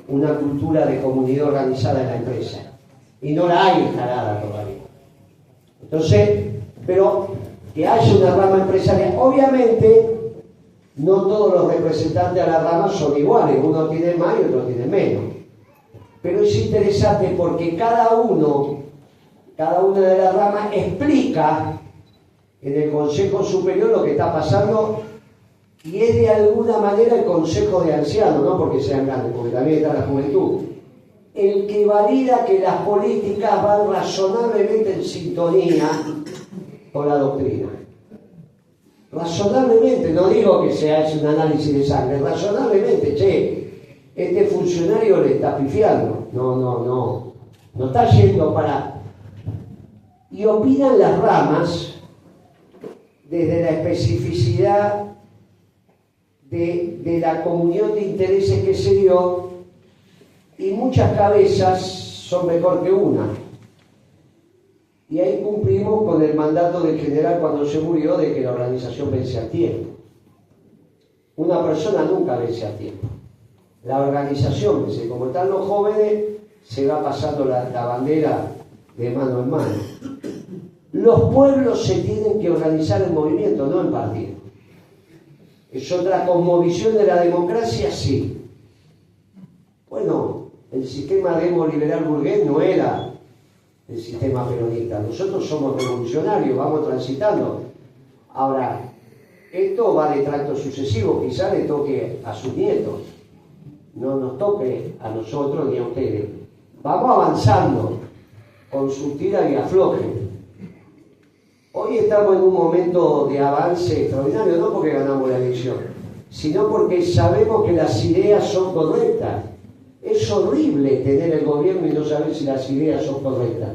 una cultura de comunidad organizada en la empresa. Y no la hay instalada todavía. Entonces, pero que haya una rama empresarial. Obviamente, no todos los representantes de la rama son iguales. Uno tiene más y otro tiene menos. Pero es interesante porque cada una de las ramas explica en el Consejo Superior lo que está pasando y es de alguna manera el Consejo de Ancianos, no porque sean grandes, porque también está la juventud, el que valida que las políticas van razonablemente en sintonía con la doctrina. Razonablemente, no digo que se hace un análisis de sangre, razonablemente, este funcionario le está pifiando, no está yendo para... Y opinan las ramas desde la especificidad de la comunión de intereses que se dio, y muchas cabezas son mejor que una. Y ahí cumplimos con el mandato del general cuando se murió de que la organización vence a tiempo. Una persona nunca vence a tiempo. La organización vence. Como están los jóvenes, se va pasando la bandera de mano en mano. Los pueblos se tienen que organizar en movimiento, no en partido. ¿Es otra cosmovisión de la democracia? Sí. Bueno, el sistema demoliberal burgués no era el sistema peronista. Nosotros somos revolucionarios, vamos transitando. Ahora, esto va de tracto sucesivo, quizá le toque a sus nietos. No nos toque a nosotros ni a ustedes. Vamos avanzando con su tira y afloje. Hoy estamos en un momento de avance extraordinario, no porque ganamos la elección, sino porque sabemos que las ideas son correctas. Es horrible tener el gobierno y no saber si las ideas son correctas.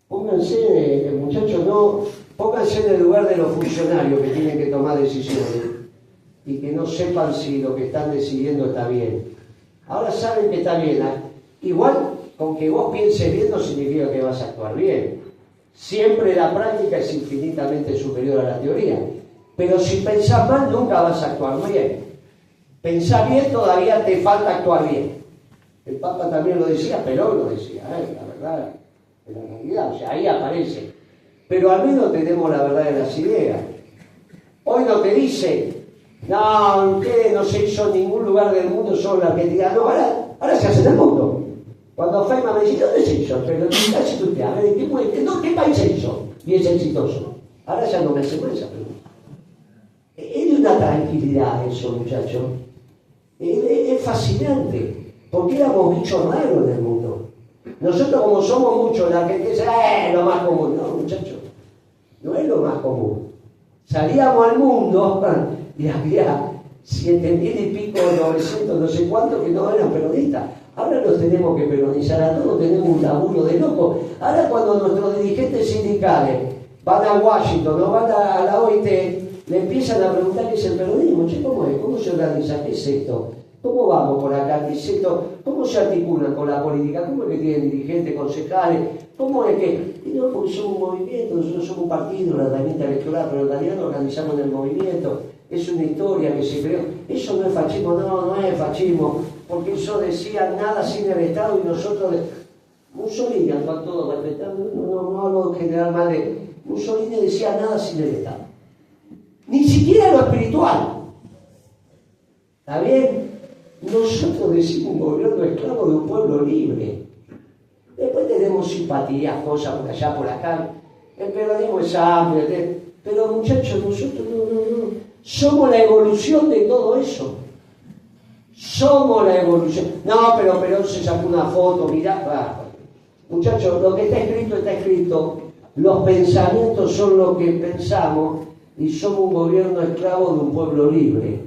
Pónganse, muchachos, pónganse en el lugar de los funcionarios que tienen que tomar decisiones y que no sepan si lo que están decidiendo está bien. Ahora saben que está bien. Igual, con que vos pienses bien no significa que vas a actuar bien. Siempre la práctica es infinitamente superior a la teoría. Pero si pensás mal, nunca vas a actuar bien. Pensar bien, todavía te falta actuar bien. El Papa también lo decía, Perón lo decía, la verdad, en la realidad, o sea, ahí aparece. Pero al menos tenemos la verdad de las ideas. Hoy no te dice, no, ustedes no se hizo en ningún lugar del mundo, solo la Argentina. No, ahora se hace en el mundo. Cuando Feynman me dice, ¿dónde se hizo? Pero casi usted, a ver, ¿qué país se hizo? Y es exitoso. Ahora ya no me hace más esa pregunta. Es de una tranquilidad eso, muchachos. Es fascinante, porque éramos bichos raros en el mundo. Nosotros, como somos muchos, la gente dice, es lo más común. No, muchachos, no es lo más común. Salíamos al mundo y había 7.000 y pico, 900, no sé cuántos que no eran peronistas. Ahora los tenemos que peronizar a todos, tenemos un laburo de loco. Ahora cuando nuestros dirigentes sindicales van a Washington o van a la OIT, le empiezan a preguntar qué es el peronismo. Che, ¿cómo es? ¿Cómo se organiza? ¿Qué es esto? ¿Cómo vamos por acá? ¿Qué es esto? ¿Cómo se articulan con la política? ¿Cómo es que tienen dirigentes, concejales? ¿Cómo es que...? Y no, porque somos un movimiento, nosotros somos un partido, una herramienta electoral, pero en realidad nos organizamos en el movimiento. Es una historia que se creó. Eso no es fascismo, no es fascismo, porque eso decía nada sin el Estado y nosotros... Mussolini, al cual todo respetando, no hablo en general mal de... Mussolini decía nada sin el Estado. Ni siquiera lo espiritual. ¿Está bien? Nosotros decimos un gobierno esclavo de un pueblo libre. Después tenemos simpatías, cosas por allá, por acá. El peronismo es amplio, pero muchachos, nosotros no. Somos la evolución de todo eso. Somos la evolución. No, pero Perón se sacó una foto, mirá. Muchachos, lo que está escrito. Los pensamientos son lo que pensamos y somos un gobierno esclavo de un pueblo libre.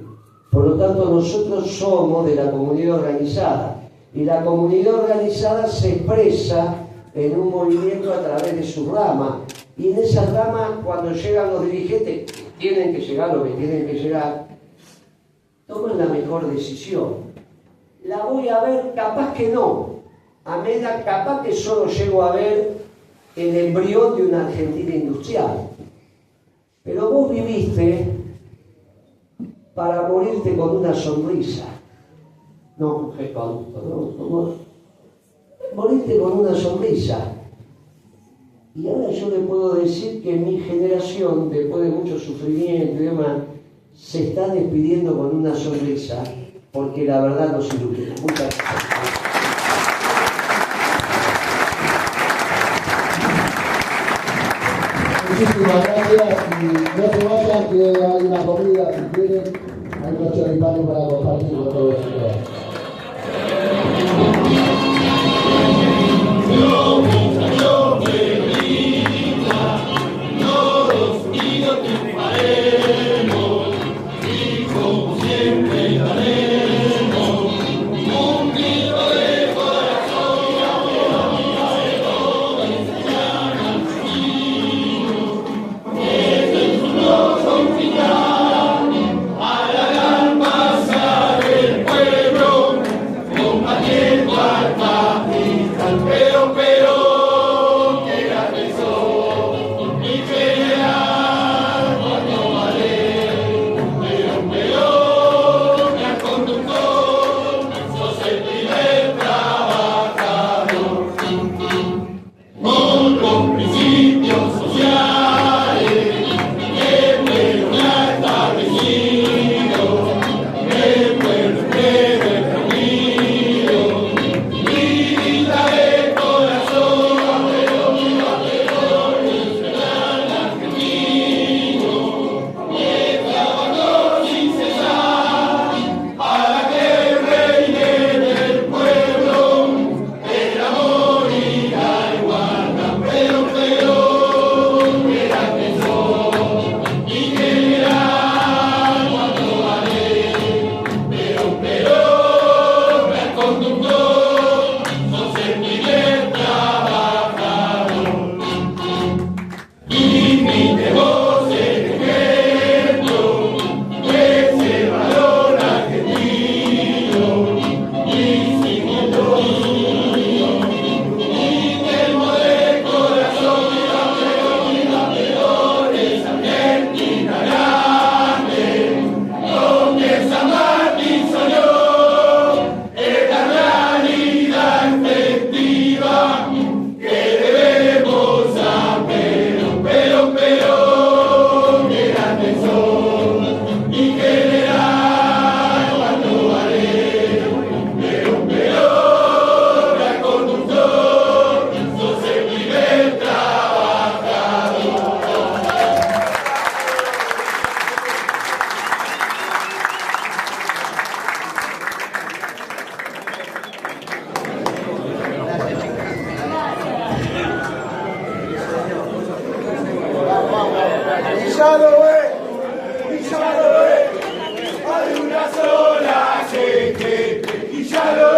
Por lo tanto, nosotros somos de la comunidad organizada. Y la comunidad organizada se expresa en un movimiento a través de su rama. Y en esa rama, cuando llegan los dirigentes, tienen que llegar lo que tienen que llegar. toman la mejor decisión. La voy a ver, capaz que no. A medida, capaz que solo llego a ver el embrión de una Argentina industrial. Pero vos viviste para morirte con una sonrisa. No, morirte con una sonrisa. Y ahora yo le puedo decir que mi generación, después de mucho sufrimiento y demás, se está despidiendo con una sonrisa, porque la verdad nos ilumina. Muchas gracias. Muchísimas gracias y no se vayan, que hay una comida si quieren, hay unos choripanes para compartir con todos ustedes. Hay una sola gente y ya lo